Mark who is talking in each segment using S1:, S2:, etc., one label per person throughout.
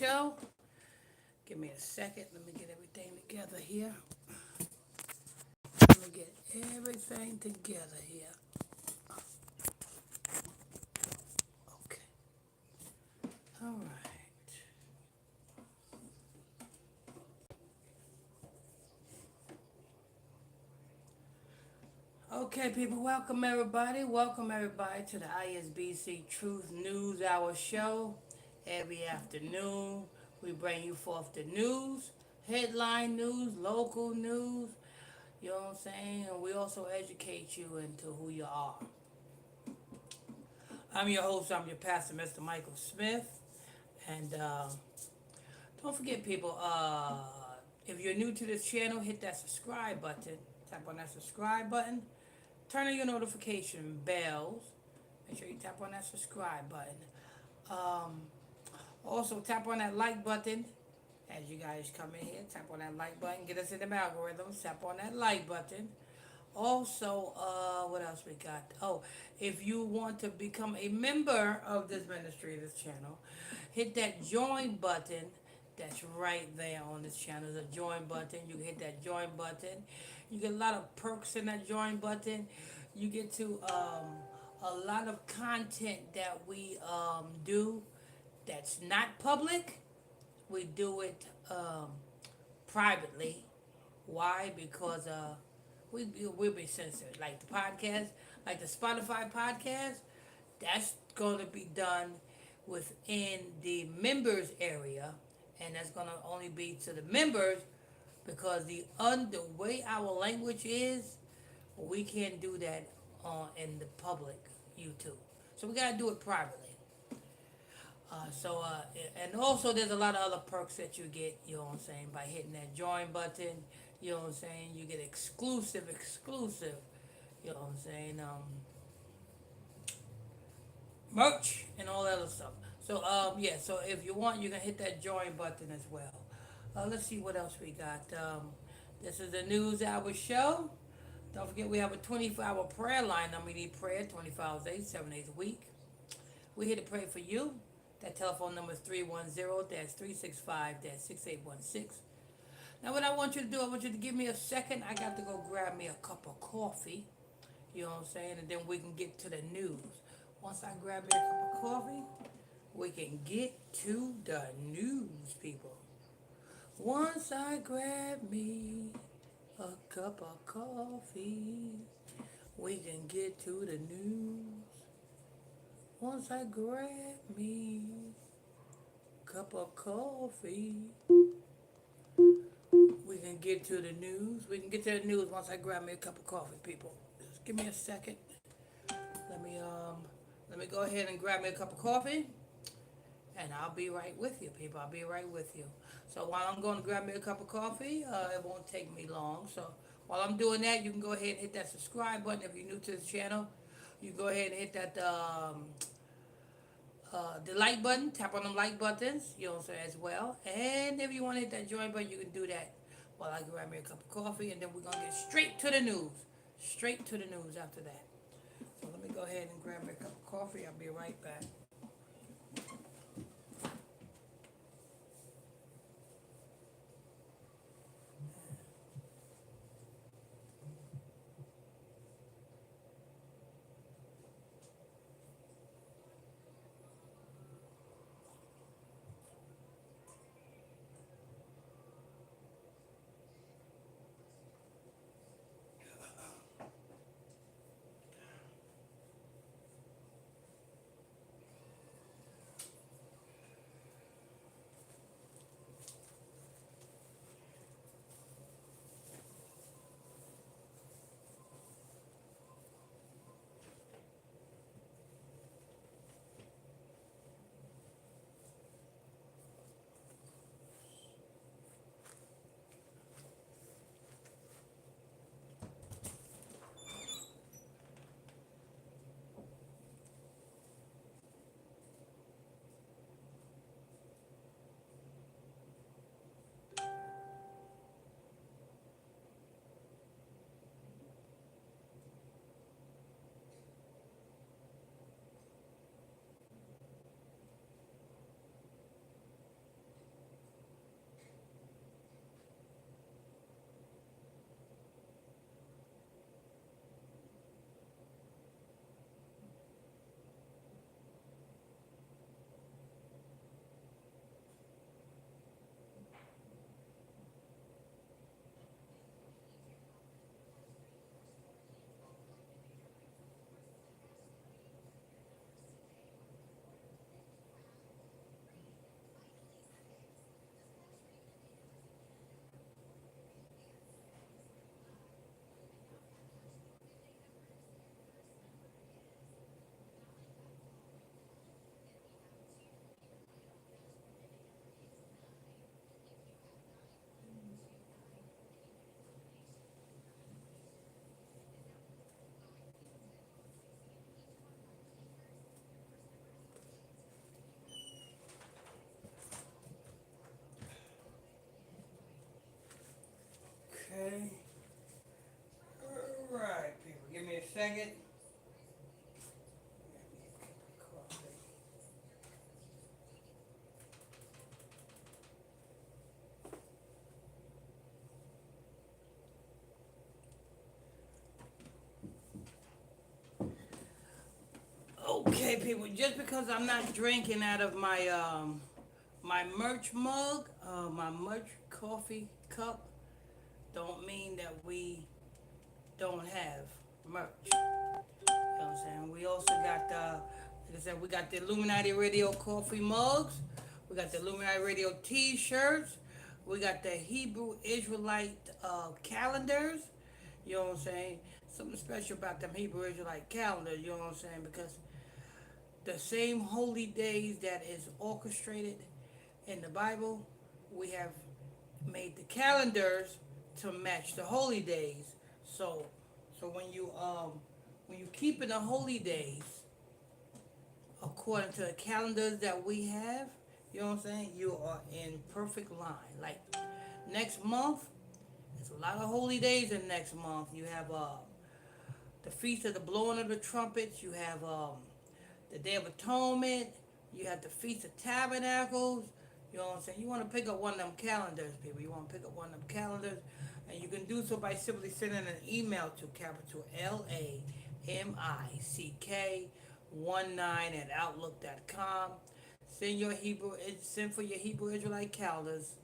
S1: show. Give me a second. Let me get everything together here. Let me get everything together here. Okay. All right. Okay, people, welcome everybody. Welcome everybody to the ISBC Truth News Hour show. Every afternoon, we bring you forth the news, headline news, local news, you know what I'm saying? And we also educate you into who you are. I'm your host, I'm your pastor, Mr. Michael Smith. And don't forget, people, if you're new to this channel, hit that subscribe button. Tap on that subscribe button. Turn on your notification bells. Make sure you tap on that subscribe button. Um, Also, tap on that like button as you guys come in here. Tap on that like button. Get us in the algorithm. Tap on that like button. Also, what else we got? Oh, if you want to become a member of this ministry, this channel, hit that join button. That's right there on this channel. There's a join button. You can hit that join button. You get a lot of perks in that join button. You get to a lot of content that we do that's not public. We do it privately. Why? Because we'll be censored. Like the podcast, like the Spotify podcast, that's going to be done within the members area, and that's going to only be to the members because the way our language is, we can't do that in the public YouTube. So we gotta do it privately. And also there's a lot of other perks that you get, you know what I'm saying, by hitting that join button, you know what I'm saying, you get exclusive, you know what I'm saying, merch and all that other stuff. So, yeah, so if you want, you can hit that join button as well. Let's see what else we got. This is the News Hour show. Don't forget we have a 24-hour prayer line. We need prayer 24 hours a day, 7 days a week. We're here to pray for you. That telephone number is 310-365-6816. Now what I want you to do, I want you to give me a second. I got to go grab me a cup of coffee. You know what I'm saying? And then we can get to the news. Once I grab me a cup of coffee, we can get to the news, people. Once I grab me a cup of coffee, we can get to the news. Once I grab me a cup of coffee, we can get to the news. We can get to the news once I grab me a cup of coffee, people. Just give me a second. Let me let me go ahead and grab me a cup of coffee, and I'll be right with you, people. I'll be right with you. So while I'm going to grab me a cup of coffee, it won't take me long. So while I'm doing that, you can go ahead and hit that subscribe button if you're new to the channel. You go ahead and hit that the like button, tap on them like buttons, you know what I'm saying, as well. And if you want to hit that join button, you can do that while I grab me a cup of coffee, and then we're going to get straight to the news. Straight to the news after that. So let me go ahead and grab me a cup of coffee. I'll be right back. it. Okay, people. Just because I'm not drinking out of my merch mug, my merch coffee cup, don't mean that we don't have merch. You know what I'm saying? We also got like I said, we got the Illuminati Radio coffee mugs. We got the Illuminati Radio T-shirts. We got the Hebrew Israelite calendars. You know what I'm saying? Something special about them Hebrew Israelite calendars. You know what I'm saying? Because the same holy days that is orchestrated in the Bible, we have made the calendars to match the holy days. So, so when you keep in the holy days according to the calendars that we have, you know what I'm saying? You are in perfect line. Like next month, there's a lot of holy days in next month. You have the feast of the blowing of the trumpets. You have the Day of Atonement. You have the Feast of Tabernacles. You know what I'm saying? You want to pick up one of them calendars, people. You want to pick up one of them calendars. And you can do so by simply sending an email to capital LAMICK19 at outlook.com. Send for your Hebrew Israelite calendars.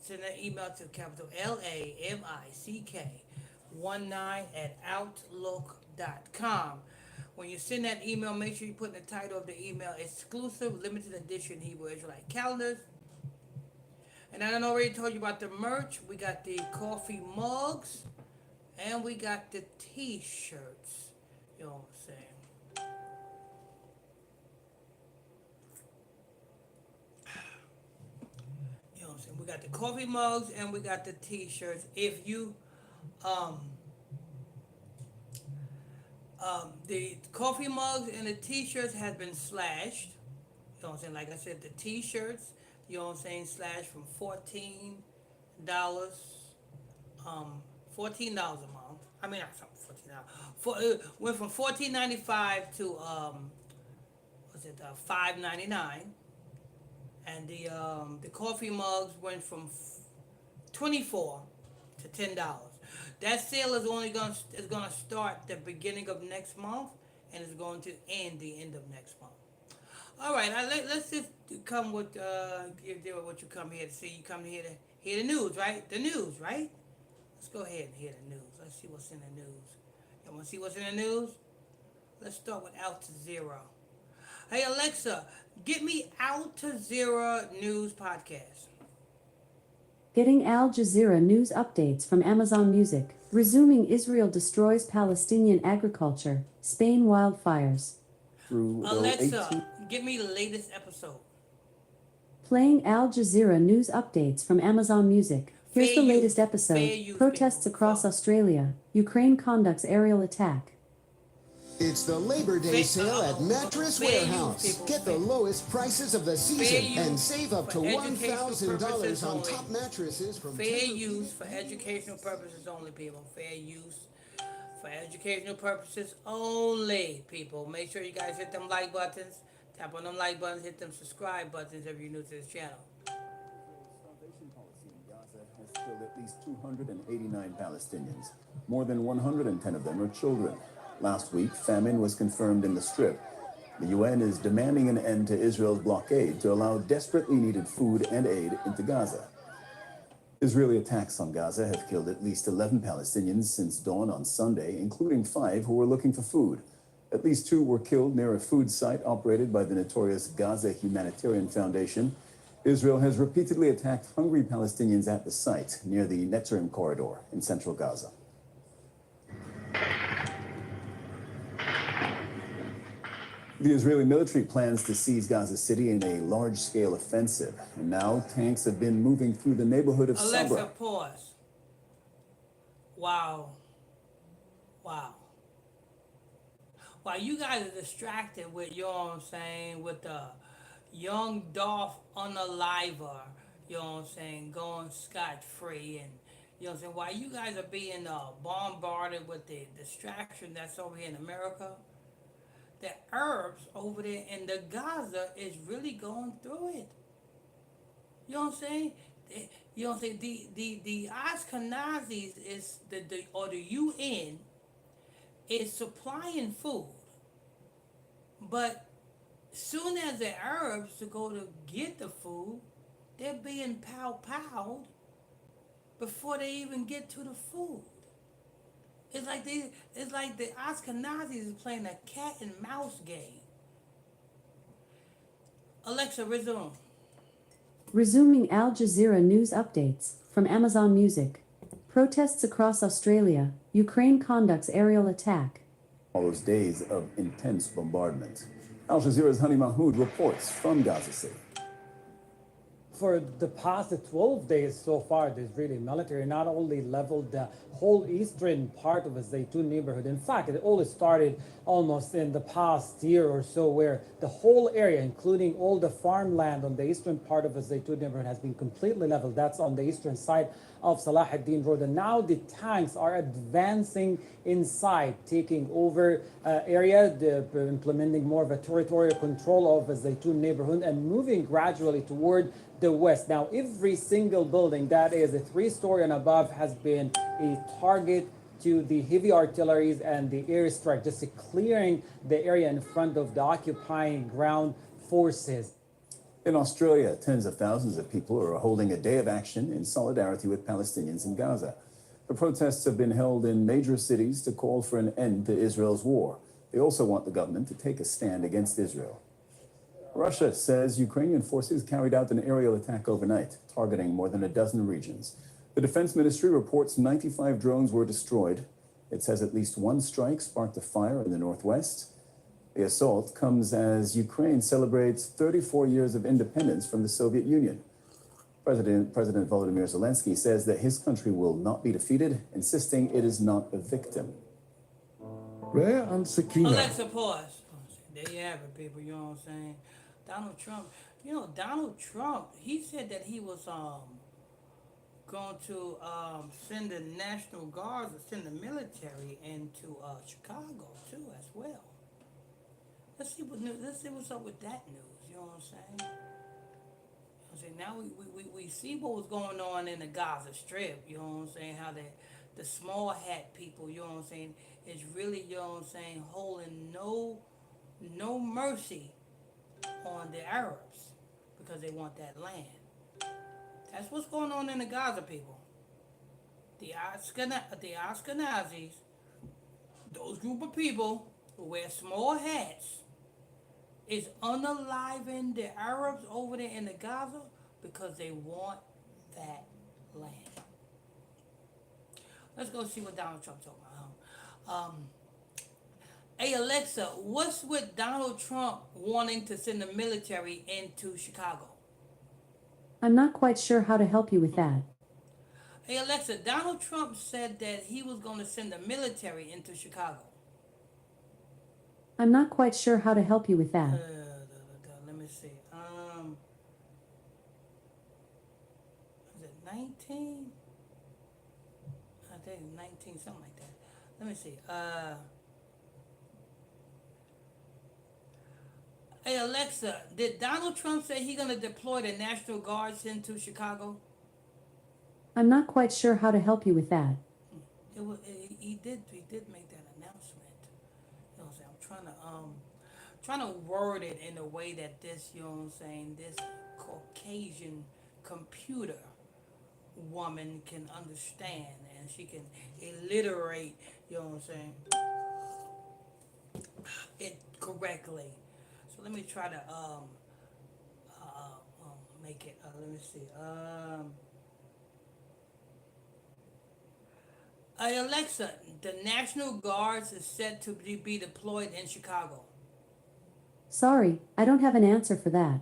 S1: Send an email to capital LAMICK19 at outlook.com. When you send that email, make sure you put in the title of the email exclusive limited edition Hebrew Israelite calendars. And I done already told you about the merch. We got the coffee mugs and we got the t-shirts. You know what I'm saying? You know what I'm saying? We got the coffee mugs and we got the t-shirts. If you the coffee mugs and the t-shirts has been slashed. You know what I'm saying? Like I said, the t-shirts, you know what I'm saying, slashed from $14, $14 a month. I mean, not $14. Went from $14.95 to was it $5.99, and the coffee mugs went from 24 to $10. That sale is gonna start the beginning of next month, and it's going to end the end of next month. All right, let's just come with deal with what you come here to see. You come here to hear the news, right? The news, right? Let's go ahead and hear the news. Let's see what's in the news. You want to see what's in the news? Let's start with Al Jazeera. Hey Alexa, get me Al Jazeera news podcast.
S2: Getting Al Jazeera news updates from Amazon Music. Resuming Israel destroys Palestinian agriculture. Spain wildfires.
S1: Alexa, give me the latest episode.
S2: Playing Al Jazeera news updates from Amazon Music. Here's
S1: Fair
S2: the
S1: use.
S2: latest
S1: Fair
S2: episode.
S1: use,
S2: Protests
S1: people.
S2: across
S1: Fuck.
S2: Australia. Ukraine conducts aerial attack.
S3: It's the Labor Day sale at Mattress
S1: fair use,
S3: Warehouse.
S1: people.
S3: Get the lowest prices of the
S1: Fair
S3: season
S1: use
S3: and save up to
S1: for educational
S3: $1,000
S1: purposes
S3: on
S1: only.
S3: top mattresses from
S1: Fair
S3: Tempur-Pedic.
S1: use for educational purposes only, people. Fair use for educational purposes only, people. Make sure you guys hit them like buttons. Tap on them like buttons. Hit them subscribe buttons if you're new to this channel.
S4: Starvation policy in Gaza has killed at least 289 Palestinians. More than 110 of them are children. Last week, famine was confirmed in the Strip. The UN is demanding an end to Israel's blockade to allow desperately needed food and aid into Gaza. Israeli attacks on Gaza have killed at least 11 Palestinians since dawn on Sunday, including 5 who were looking for food. At least 2 were killed near a food site operated by the notorious Gaza Humanitarian Foundation. Israel has repeatedly attacked hungry Palestinians at the site near the Netzarim corridor in central Gaza. The Israeli military plans to seize Gaza City in a large-scale offensive, and now tanks have been moving through the neighborhood of
S1: Alexa,
S4: Sabra.
S1: pause. Wow. Wow. While you guys are distracted with, you know what I'm saying, with the young Dolph Unaliver, you know what I'm saying, going scot-free and, You know what I'm saying? While you guys are being bombarded with the distraction that's over here in America, the Arabs over there in the Gaza is really going through it. You know what I'm saying? You know what I'm saying? The Ashkenazis is the UN is supplying food, but soon as the Arabs to go to get the food, they're being pow-powed before they even get to the food. It's like the Ashkenazis is playing a cat and mouse game. Alexa, resume.
S2: Resuming Al Jazeera news updates from Amazon Music. Protests across Australia. Ukraine conducts aerial attack.
S4: Follows days of intense bombardment. Al Jazeera's Hani Mahmoud reports from Gaza City.
S5: For the past 12 days so far, the Israeli military not only leveled the whole eastern part of the Zaytun neighborhood. In fact, it all started almost in the past year or so, where the whole area, including all the farmland on the eastern part of the Zaytun neighborhood, has been completely leveled. That's on the eastern side of Salah ad-Din Road. And now the tanks are advancing inside, taking over area, implementing more of a territorial control of the Zaytun neighborhood and moving gradually toward the west. Now, every single building that is a 3-story and above has been a target to the heavy artilleries and the airstrike, just clearing the area in front of the occupying ground forces.
S4: In Australia, tens of thousands of people are holding a day of action in solidarity with Palestinians in Gaza. The protests have been held in major cities to call for an end to Israel's war. They also want the government to take a stand against Israel. Russia says Ukrainian forces carried out an aerial attack overnight, targeting more than a dozen regions. The Defense Ministry reports 95 drones were destroyed. It says at least one strike sparked a fire in the northwest. The assault comes as Ukraine celebrates 34 years of independence from the Soviet Union. President Volodymyr Zelensky says that his country will not be defeated, insisting it is not a victim.
S6: Rare and Sakina.
S1: Alexa, pause. There you have it, people. You know what I'm saying? Donald Trump. You know, Donald Trump, he said that he was going to send the National Guards or send the military into Chicago too as well. Let's see what's up with that news. You know what I'm saying? Now we see what was going on in the Gaza Strip. You know what I'm saying? How the small hat people, you know what I'm saying, is really, you know what I'm saying, holding no mercy on the Arabs because they want that land. That's what's going on in the Gaza, people. The Ashkenazis, those group of people who wear small hats, is unaliving the Arabs over there in the Gaza because they want that land. Let's go see what Donald Trump's talking about. Hey Alexa, what's with Donald Trump wanting to send the military into Chicago?
S2: I'm not quite sure how to help you with that.
S1: Hey Alexa, Donald Trump said that he was going to send the military into Chicago.
S2: I'm not quite sure how to help you with that.
S1: Let me see. Is it 19? I think 19, something like that. Let me see. Hey Alexa, did Donald Trump say he's gonna deploy the National Guards into Chicago?
S2: I'm not quite sure how to help you with that.
S1: He did make that announcement. You know what I'm saying? I'm trying to word it in a way that this, you know what I'm saying, this Caucasian computer woman can understand and she can alliterate, you know what I'm saying, it correctly. So let me try to make it. Let me see. Hey Alexa, the National Guards is set to be deployed in Chicago.
S2: Sorry, I don't have an answer for that.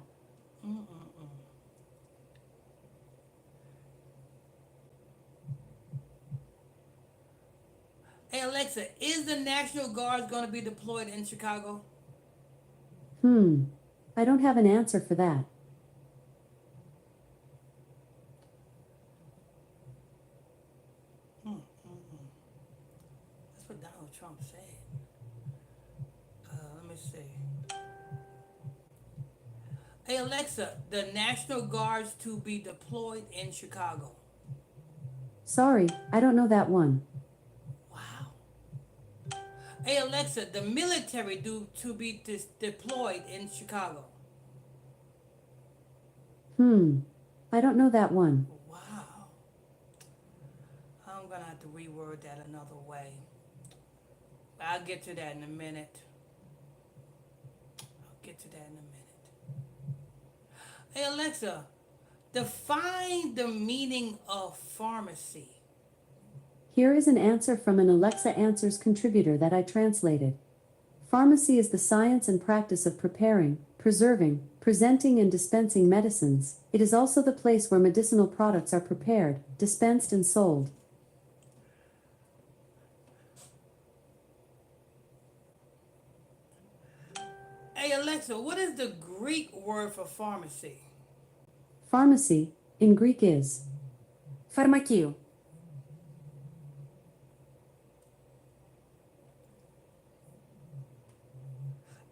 S1: Hey Alexa, is the National Guards going to be deployed in Chicago?
S2: I don't have an answer for that.
S1: what Donald Trump said. Let me see. Hey Alexa, the National Guards to be deployed in Chicago.
S2: Sorry, I don't know that one.
S1: Wow. Hey Alexa, the military to be deployed in Chicago.
S2: I don't know that one.
S1: Wow. I'm gonna have to reword that another way. I'll get to that in a minute. Hey Alexa, define the meaning of pharmacy.
S2: Here is an answer from an Alexa Answers contributor that I translated. Pharmacy is the science and practice of preparing, preserving, presenting, and dispensing medicines. It is also the place where medicinal products are prepared, dispensed, and sold.
S1: Hey Alexa, what is the Greek word for pharmacy?
S2: Pharmacy, in Greek, is
S7: Φαρμακείο.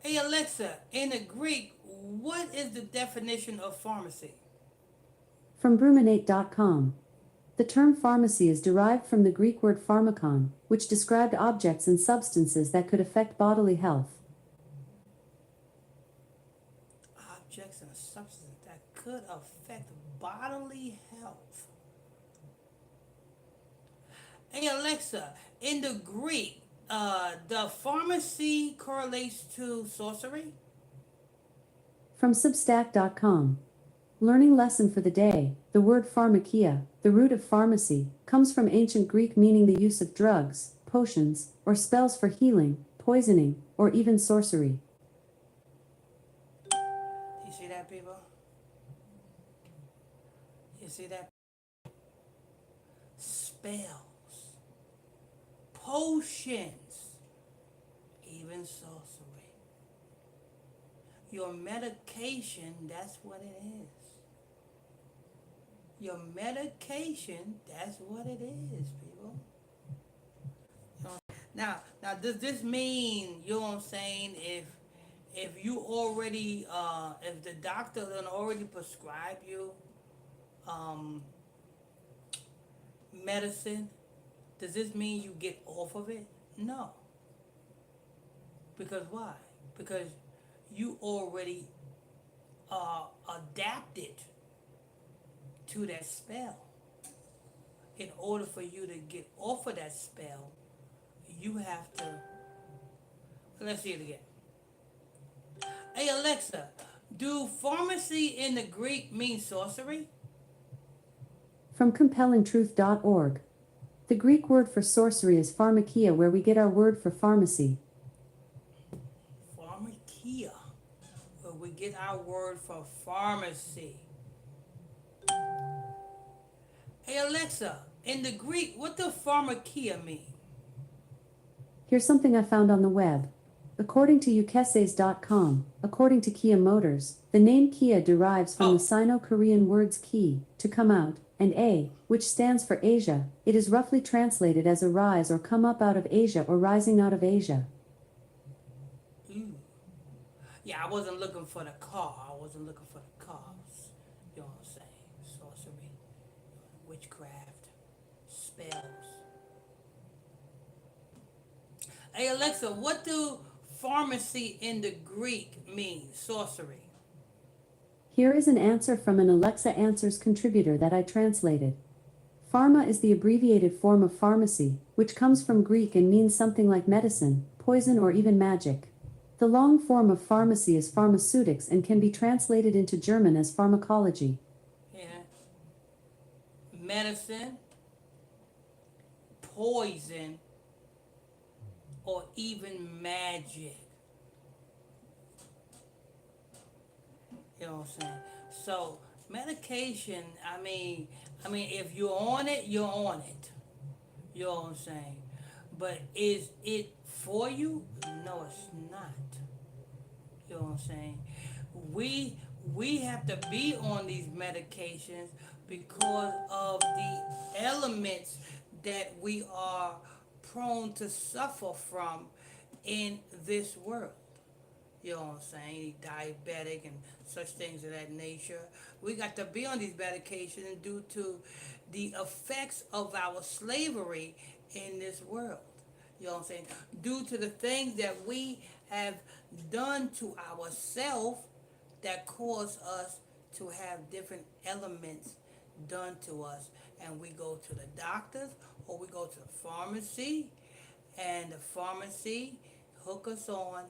S1: Hey Alexa, in the Greek, what is the definition of pharmacy?
S2: from Bruminate.com. The term pharmacy is derived from the Greek word pharmakon, which described objects and substances that could affect bodily health.
S1: Objects and substances that could affect bodily health. Hey Alexa, in the Greek, the pharmacy correlates to sorcery?
S2: From Substack.com. Learning lesson for the day. The word pharmakia, the root of pharmacy, comes from ancient Greek meaning the use of drugs, potions, or spells for healing, poisoning, or even sorcery.
S1: You see that, people? You see that? Spells, potions, even sorcery. Your medication, that's what it is. Your medication, that's what it is, people. Now, does this mean, you know what I'm saying, if you already, if the doctor done already prescribe you medicine, does this mean you get off of it? No. Because why? Because you already adapted to that spell. In order for you to get off of that spell, you have to, let's see it again. Hey Alexa, do pharmacy in the Greek mean sorcery?
S2: From CompellingTruth.org. The Greek word for sorcery is pharmakia, where we get our word for pharmacy.
S1: Pharmakia, where we get our word for pharmacy. Hey Alexa, in the Greek, what does pharmakia mean?
S2: Here's something I found on the web. According to ukeses.com, according to Kia Motors, the name Kia derives from the Sino-Korean words ki, to come out, and A, which stands for Asia. It is roughly translated as arise or come up out of Asia or rising out of Asia.
S1: Ooh. Yeah, I wasn't looking for the car. I wasn't looking for the cars. You know what I'm saying? Sorcery, witchcraft, spells. Hey Alexa, what do pharmacy in the Greek mean? Sorcery.
S2: Here is an answer from an Alexa Answers contributor that I translated. Pharma is the abbreviated form of pharmacy, which comes from Greek and means something like medicine, poison, or even magic. The long form of pharmacy is pharmaceutics and can be translated into German as pharmacology.
S1: Yeah. Medicine, poison, or even magic. You know what I'm saying? So medication, I mean, if you're on it, you're on it. You know what I'm saying? But is it for you? No, it's not. You know what I'm saying? We have to be on these medications because of the elements that we are prone to suffer from in this world. You know what I'm saying? Diabetic and such things of that nature. We got to be on these medications due to the effects of our slavery in this world. You know what I'm saying? Due to the things that we have done to ourselves that cause us to have different elements done to us. And we go to the doctors or we go to the pharmacy, and the pharmacy hook us on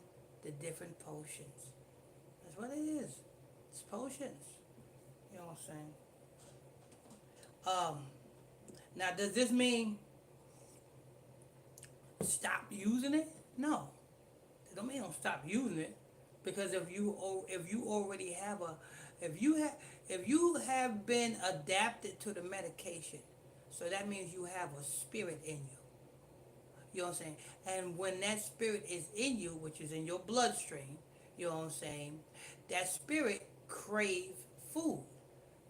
S1: the different potions. That's what it is. It's potions. You know what I'm saying? Now, does this mean stop using it? No. It don't mean don't stop using it, because if you already have if you have been adapted to the medication, so that means you have a spirit in you. You know what I'm saying? And when that spirit is in you, which is in your bloodstream, you know what I'm saying, that spirit crave food.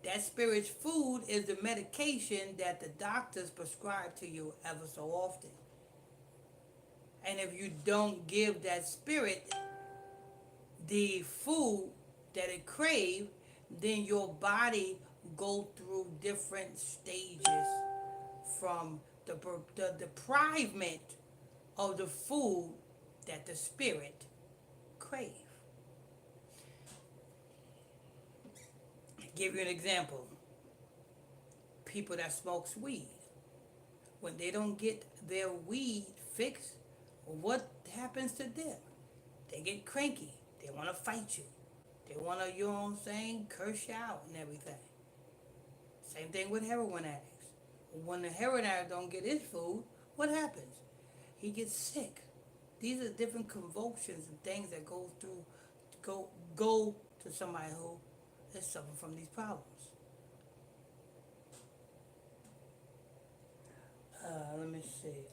S1: That spirit's food is the medication that the doctors prescribe to you ever so often. And if you don't give that spirit the food that it crave, then your body go through different stages from the deprivement of the food that the spirit crave. Give you an example. People that smokes weed, when they don't get their weed fixed, what happens to them? They get cranky. They want to fight you. They want to, you know what I'm saying, curse you out and everything. Same thing with heroin addicts. When the heroin addict don't get his food, what happens? He gets sick. These are different convulsions and things that go to somebody who is suffering from these problems. Let me see.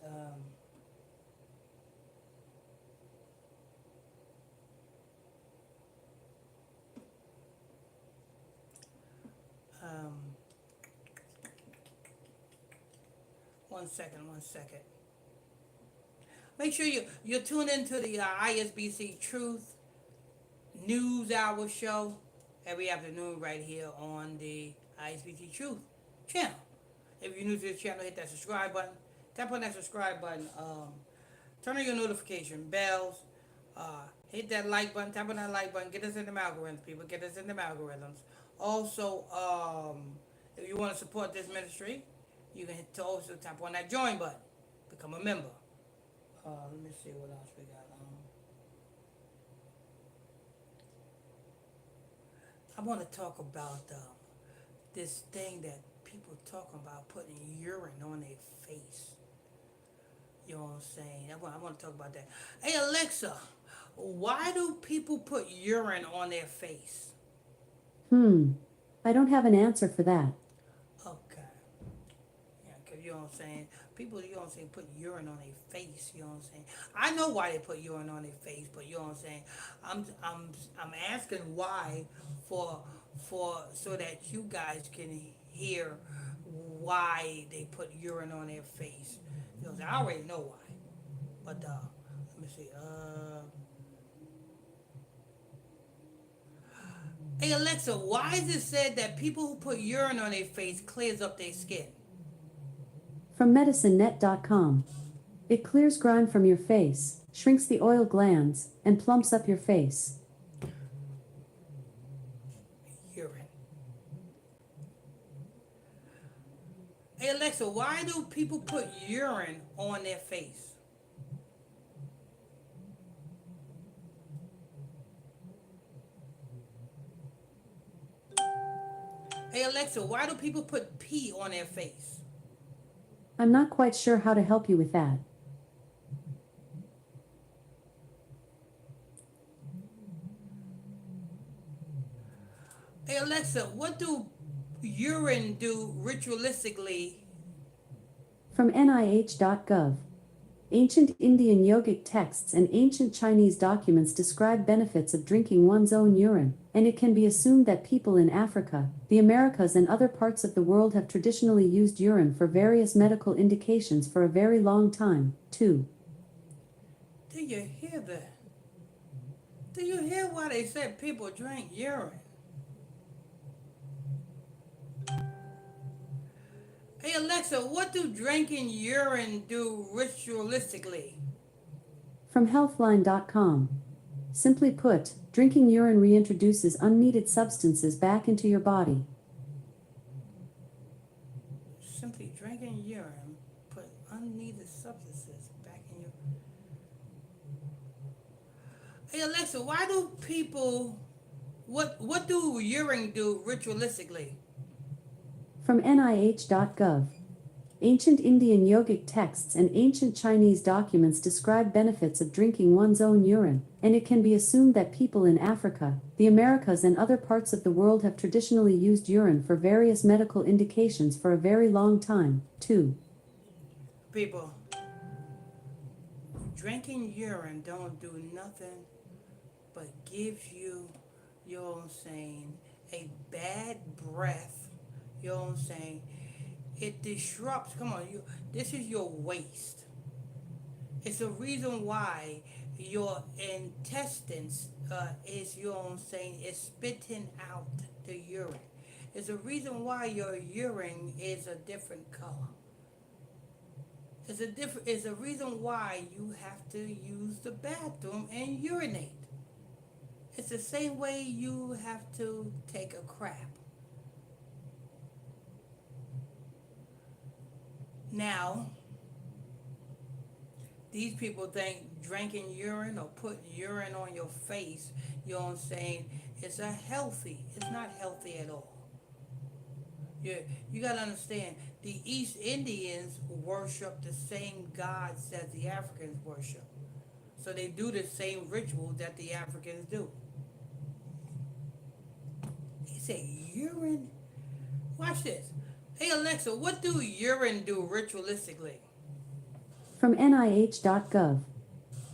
S1: One second. Make sure you're tuned into the ISBC Truth News Hour show every afternoon right here on the ISBC Truth channel. If you're new to this channel, hit that subscribe button. Tap on that subscribe button. Turn on your notification bells. Hit that like button. Tap on that like button. Get us in the algorithms, people. Get us in the algorithms. Also, if you want to support this ministry, you can also tap on that join button. Become a member. Let me see what else we got. I want to talk about this thing that people talking about, putting urine on their face. You know what I'm saying? I want to talk about that. Hey Alexa, why do people put urine on their face?
S2: I don't have an answer for that.
S1: Okay. Yeah, because you know what I'm saying? People, you know what I'm saying, put urine on their face, you know what I'm saying? I know why they put urine on their face, but you know what I'm saying? I'm asking why for so that you guys can hear why they put urine on their face. You know what I'm saying? I already know why. But let me see. Hey Alexa, why is it said that people who put urine on their face clears up their skin?
S2: From medicinenet.com. It clears grime from your face, shrinks the oil glands, and plumps up your face.
S1: Urine. Hey Alexa, why do people put urine on their face? Hey Alexa, why do people put pee on their face?
S2: I'm not quite sure how to help you with that.
S1: Hey Alexa, what do urine do ritualistically?
S2: From NIH.gov. Ancient Indian yogic texts and ancient Chinese documents describe benefits of drinking one's own urine, and it can be assumed that people in Africa, the Americas, and other parts of the world have traditionally used urine for various medical indications for a very long time, too.
S1: Do you hear that? Do you hear why they said people drink urine? Hey Alexa, what do drinking urine do ritualistically?
S2: From Healthline.com. Simply put, drinking urine reintroduces unneeded substances back into your body.
S1: Simply drinking urine put unneeded substances back in your... Hey Alexa, why do people... What do urine do ritualistically?
S2: From NIH.gov. Ancient Indian yogic texts and ancient Chinese documents describe benefits of drinking one's own urine, and it can be assumed that people in Africa, the Americas, and other parts of the world have traditionally used urine for various medical indications for a very long time, too.
S1: People, drinking urine don't do nothing but gives you, you know what I'm saying, a bad breath. You know what I'm saying? It disrupts, come on, this is your waste. It's the reason why your intestines is, you know what I'm saying, is spitting out the urine. It's the reason why your urine is a different color. It's a reason why you have to use the bathroom and urinate. It's the same way you have to take a crap. Now, these people think drinking urine or putting urine on your face, you know what I'm saying, it's not healthy at all. You got to understand, the East Indians worship the same gods that the Africans worship. So they do the same ritual that the Africans do. He said urine? Watch this. Hey Alexa, what do urine do ritualistically?
S2: From NIH.gov.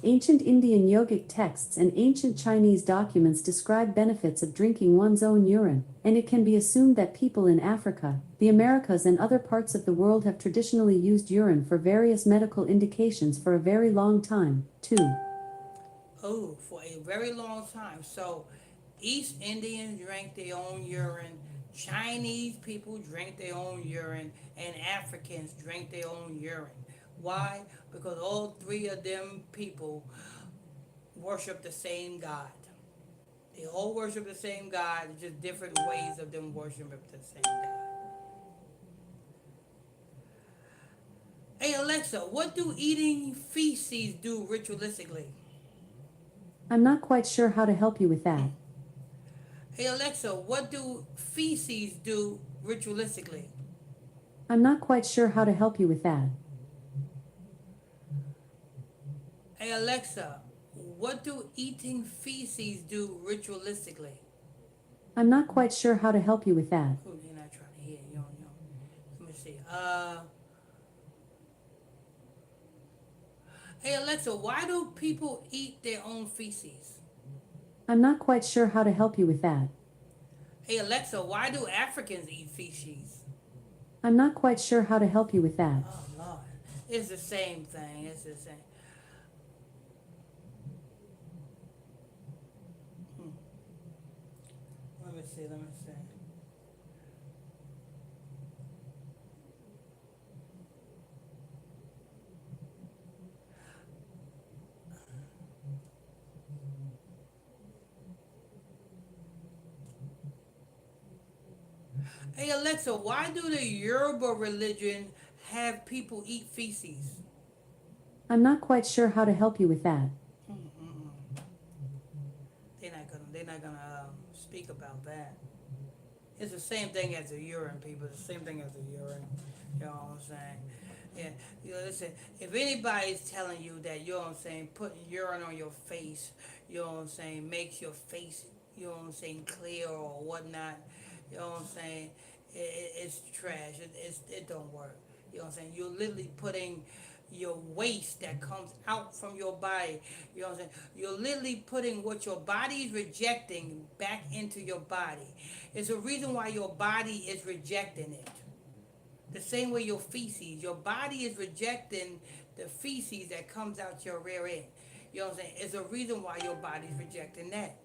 S2: Ancient Indian yogic texts and ancient Chinese documents describe benefits of drinking one's own urine, and it can be assumed that people in Africa, the Americas, and other parts of the world have traditionally used urine for various medical indications for a very long time, too.
S1: Oh, for a very long time. So, East Indians drank their own urine, Chinese people drink their own urine, and Africans drink their own urine. Why? Because all three of them people worship the same God. They all worship the same God, just different ways of them worshiping the same God. Hey Alexa, what do eating feces do ritualistically?
S2: I'm not quite sure how to help you with that.
S1: Hey Alexa, what do feces do ritualistically?
S2: I'm not quite sure how to help you with that.
S1: Hey Alexa, what do eating feces do ritualistically?
S2: I'm not quite sure how to help you with that.
S1: Oh, you're not trying to hear. Let me see. Hey Alexa, why do people eat their own feces?
S2: I'm not quite sure how to help you with that.
S1: Hey Alexa, why do Africans eat feces?
S2: I'm not quite sure how to help you with that.
S1: Oh Lord, it's the same thing. It's the same. Let me see. Hey Alexa, why do the Yoruba religion have people eat feces?
S2: I'm not quite sure how to help you with that.
S1: They're not gonna speak about that. It's the same thing as the urine, people. It's the same thing as the urine. You know what I'm saying? Yeah. You know, listen. If anybody's telling you that, you know what I'm saying, putting urine on your face, you know what I'm saying, makes your face, you know what I'm saying, clear or whatnot, you know what I'm saying, it's trash. It don't work. You know what I'm saying? You're literally putting your waste that comes out from your body. You know what I'm saying? You're literally putting what your body is rejecting back into your body. It's a reason why your body is rejecting it. The same way your feces, your body is rejecting the feces that comes out your rear end. You know what I'm saying? It's a reason why your body's rejecting that.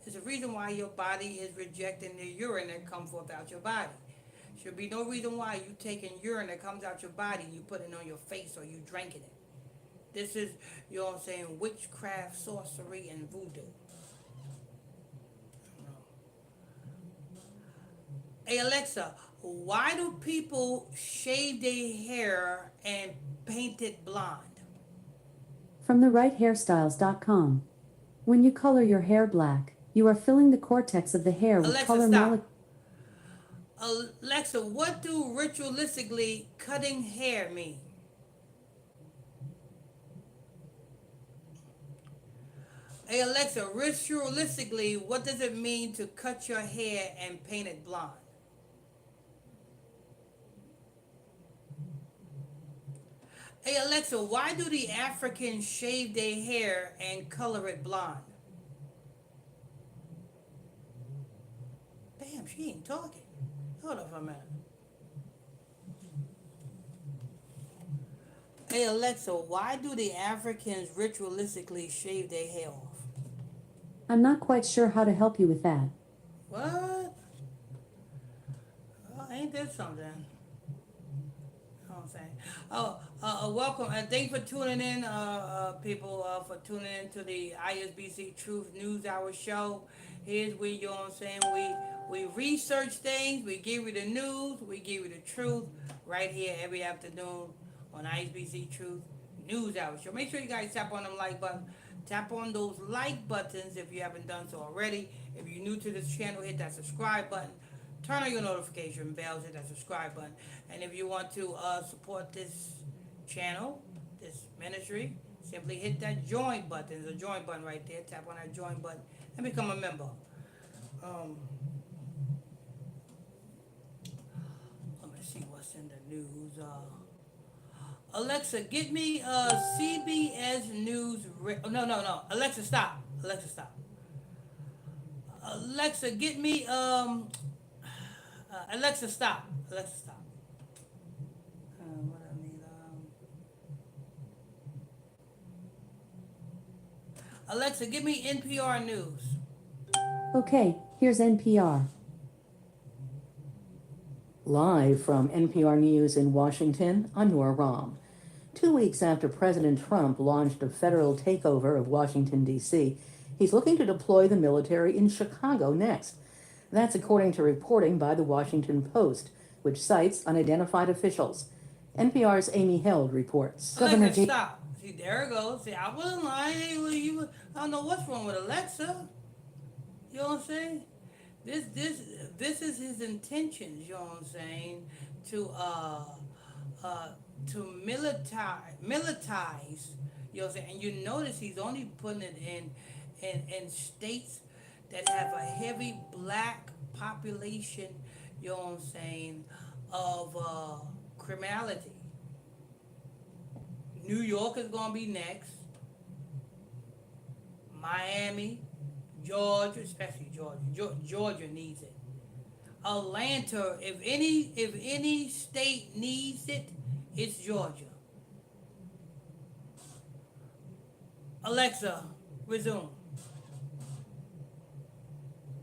S1: It's a reason why your body is rejecting the urine that comes forth out your body. Should be no reason why you taking urine that comes out your body and you put it on your face or you drinking it. This is, you know what I'm saying, witchcraft, sorcery, and voodoo. Hey Alexa, why do people shave their hair and paint it blonde?
S2: From therighthairstyles.com. When you color your hair black, you are filling the cortex of the hair with
S1: Alexa,
S2: color
S1: stop.
S2: molecules.
S1: Alexa, what do ritualistically cutting hair mean? Hey Alexa, ritualistically, what does it mean to cut your hair and paint it blonde? Hey Alexa, why do the Africans shave their hair and color it blonde? Damn, she ain't talking. Hold on for a minute. Hey Alexa, why do the Africans ritualistically shave their hair off?
S2: I'm not quite sure how to help you with that.
S1: What? Oh, ain't this something? You know what I'm saying? Welcome and thanks for tuning in, people, for tuning in to the ISBC Truth News Hour show. Here's where, you know what I'm saying, we research things, we give you the news, we give you the truth right here every afternoon on ISBC Truth News Hour show. Make sure you guys tap on them like buttons. Tap on those like buttons if you haven't done so already. If you're new to this channel, hit that subscribe button. Turn on your notification bells, hit that subscribe button. And if you want to support this channel, this ministry, simply hit that join button. There's a join button right there. Tap on that join button and become a member. Let me see what's in the news. Alexa, get me CBS News. No. Alexa, stop. Alexa, stop. Alexa, get me Alexa, stop. Alexa, stop. What I need, Alexa, give me NPR News.
S2: Okay, here's NPR.
S8: Live from NPR News in Washington, I'm Nora Rahm. 2 weeks after President Trump launched a federal takeover of Washington, D.C., he's looking to deploy the military in Chicago next. That's according to reporting by the Washington Post, which cites unidentified officials. NPR's Amy Held reports.
S1: Alexa, stop. See, there it goes. See, I wasn't lying. I don't know what's wrong with Alexa. You know what I'm saying? This is his intentions, you know what I'm saying, to militarize, you know what I'm saying? And you notice he's only putting it in states that have a heavy black population, you know what I'm saying, of criminality. New York is gonna be next. Miami, Georgia, especially Georgia. Georgia needs it. Atlanta, if any state needs it, it's Georgia. Alexa, resume.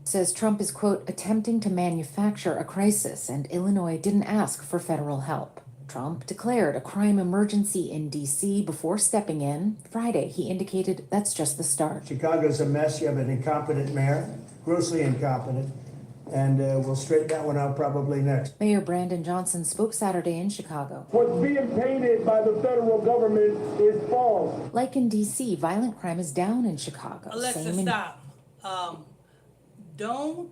S9: Says Trump is, quote, attempting to manufacture a crisis, and Illinois didn't ask for federal help. Trump declared a crime emergency in D.C. before stepping in. Friday, he indicated that's just the start.
S10: Chicago's a mess. You have an incompetent mayor, grossly incompetent, and we'll straighten that one out probably next.
S9: Mayor Brandon Johnson spoke Saturday in Chicago.
S11: What's being painted by the federal government is false.
S9: Like in D.C., violent crime is down in Chicago.
S1: Alexa, stop. Don't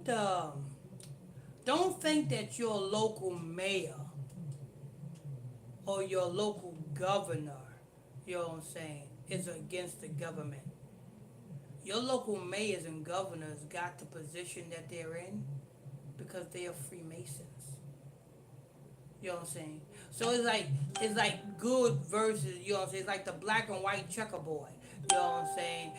S1: think that your local mayor or your local governor, you know what I'm saying, is against the government. Your local mayors and governors got the position that they're in because they are Freemasons. You know what I'm saying? So it's like good versus, you know what I'm saying? It's like the black and white checkerboard. You know what I'm saying?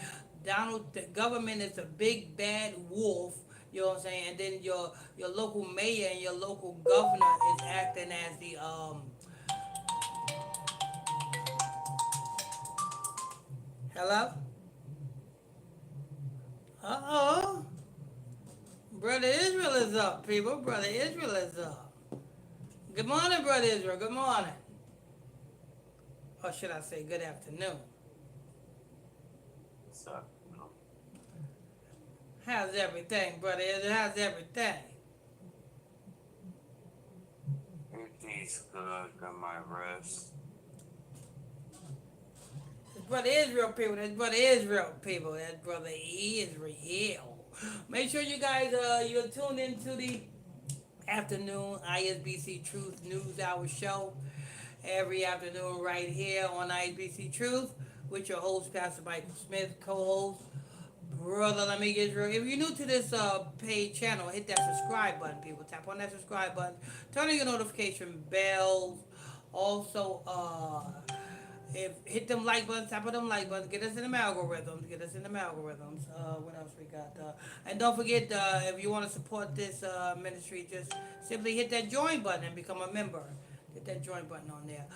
S1: The government is a big bad wolf. You know what I'm saying? And then your local mayor and your local governor is acting as the hello? Uh-oh. Brother Israel is up, people. Brother Israel is up. Good morning, Brother Israel. Good morning. Or should I say good afternoon? How's everything, Brother Israel? How's everything?
S12: Everything's good. Got my rest.
S1: That's Brother Israel, people. That's Brother Israel, people. That's Brother Israel. Make sure you guys, you're tuned into the afternoon ISBC Truth News Hour show every afternoon right here on ISBC Truth with your host, Pastor Michael Smith, co-host, Brother Lamig Israel. If you're new to this paid channel, hit that subscribe button, people. Tap on that subscribe button. Turn on your notification bells. Also, hit them like buttons, tap on them like buttons, get us in them algorithms, what else we got? And don't forget, if you want to support this ministry, just simply hit that join button and become a member. Hit that join button on there.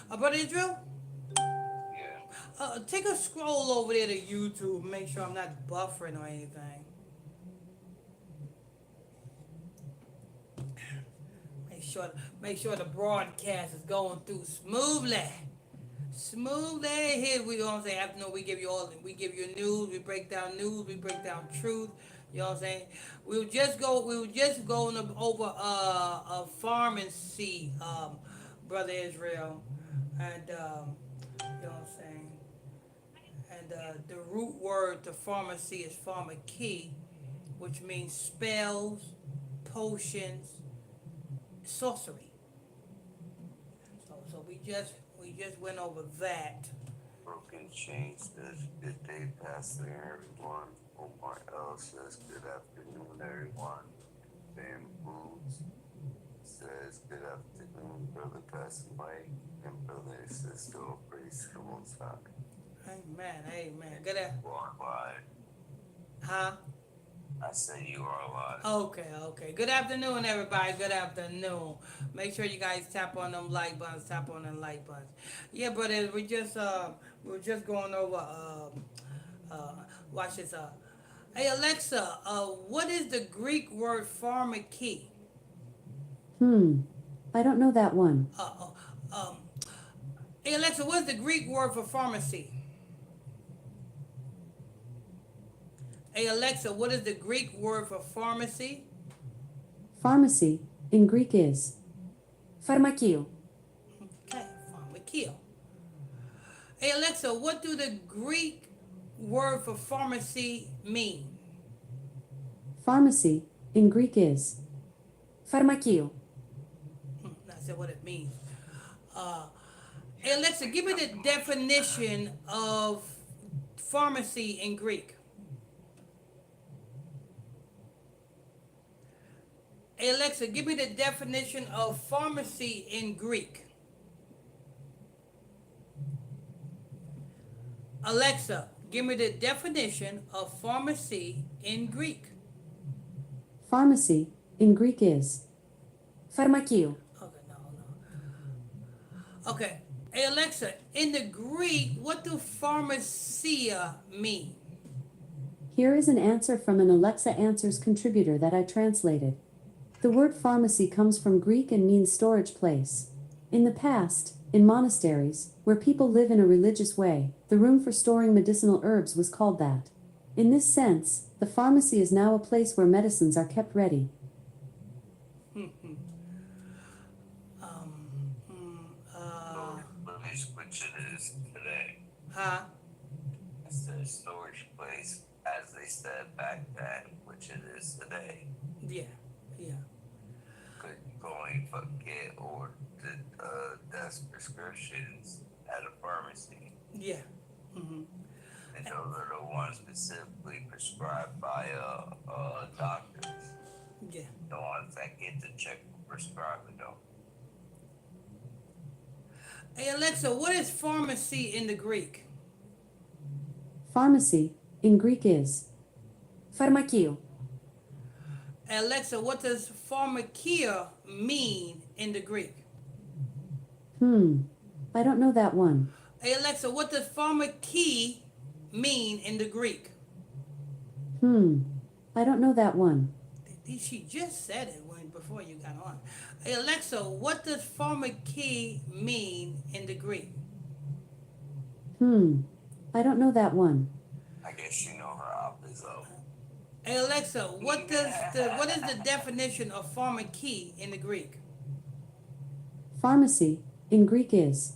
S1: Brother Israel?
S12: Yeah.
S1: Take a scroll over there to YouTube, make sure I'm not buffering or anything. Make sure the broadcast is going through smoothly. Here we don't say afternoon. We give you news. We break down news. We break down truth. You know what I'm saying? We were just going over a pharmacy, Brother Israel, and you know what I'm saying. And the root word to pharmacy is pharmakeia, which means spells, potions, sorcery. So we just went over that.
S12: Broken chains. Good day, Pastor, everyone. Omar L says, good afternoon, everyone. Van Boots says, good afternoon, Brother Pastor Mike, and Brother and Sister, praise the Most High.
S1: Amen. Good afternoon.
S12: You are alive.
S1: Huh?
S12: I said you are alive.
S1: Okay. Good afternoon, everybody. Good afternoon. Make sure you guys tap on them like buttons. Yeah, brother, we were just going over. Watch this. Hey Alexa, what is the Greek word pharmakeia?
S2: I don't know that one.
S1: Hey Alexa, what's the Greek word for pharmacy? Hey Alexa, what is the Greek word for pharmacy?
S2: Pharmacy in Greek is
S7: Φαρμακείο.
S1: Okay, pharmakeia. Hey Alexa, what do the Greek word for pharmacy mean?
S2: pharmacy in Greek is
S7: Φαρμακείο.
S1: That's what it means. Hey Alexa, give me the definition of pharmacy in Greek. Hey Alexa, give me the definition of pharmacy in Greek. Alexa, give me the definition of pharmacy in Greek.
S2: pharmacy in Greek is
S7: Φαρμακείο.
S1: Okay, no. Okay. Hey Alexa, in the Greek, what do pharmacia mean?
S2: Here is an answer from an Alexa Answers contributor that I translated. The word pharmacy comes from Greek and means storage place. In the past, in monasteries, where people live in a religious way, the room for storing medicinal herbs was called that. In this sense, the pharmacy is now a place where medicines are kept ready.
S12: Which it is today.
S1: Huh?
S12: It's the storage place, as they said back then, which it is today.
S1: Yeah.
S12: Could going forget or desk prescriptions at a pharmacy.
S1: Yeah.
S12: And those are the ones specifically prescribed by doctors.
S1: Yeah.
S12: The ones that get to check prescribe it though.
S1: Hey Alexa, what is pharmacy in the Greek?
S2: Pharmacy, in Greek is.
S7: Φαρμακείο.
S1: Hey Alexa, what does pharmakia mean in the Greek?
S2: I don't know that one.
S1: Hey Alexa, what does pharmaki mean in the Greek?
S2: I don't know that one.
S1: She just said it before you got on. Hey Alexa, what does pharmaki mean in the Greek?
S2: I don't know that one.
S12: I guess you know her opposite.
S1: Hey Alexa, what is the definition of pharmaki in the Greek?
S2: Pharmacy, in Greek is.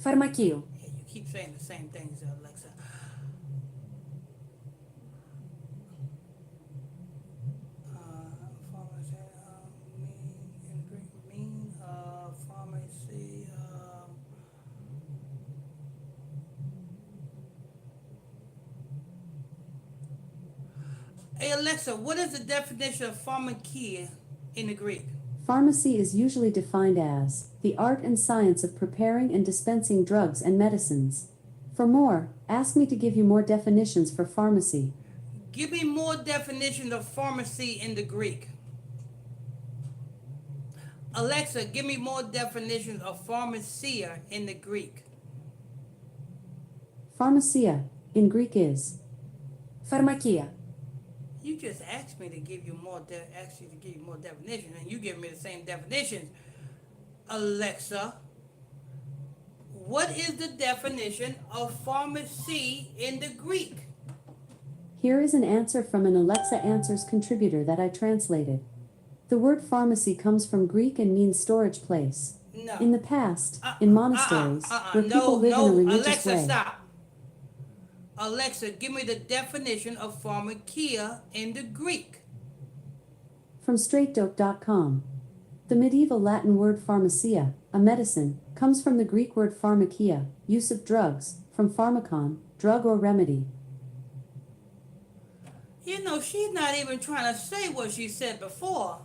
S7: Φαρμακείο.
S1: Yeah, you keep saying the same things, Alexa. Pharmacy, mean in Greek, pharmacy. Hey Alexa, what is the definition of pharmakia in the Greek?
S2: Pharmacy is usually defined as the art and science of preparing and dispensing drugs and medicines. For more, ask me to give you more definitions for pharmacy.
S1: Give me more definitions of pharmacy in the Greek. Alexa, give me more definitions of pharmacia in the Greek.
S2: Pharmacia, in Greek is.
S7: Φαρμακεία.
S1: You just asked me to give you more definitions, and you give me the same definitions. Alexa, what is the definition of pharmacy in the Greek?
S2: Here is an answer from an Alexa Answers contributor that I translated. The word pharmacy comes from Greek and means storage place.
S1: No.
S2: In the past, in monasteries, where people live in a religious
S1: Alexa,
S2: way.
S1: stop. Alexa, give me the definition of pharmakia in the Greek.
S2: From straightdope.com. The medieval Latin word pharmacia, a medicine, comes from the Greek word pharmakia, use of drugs, from pharmakon, drug or remedy.
S1: You know, she's not even trying to say what she said before.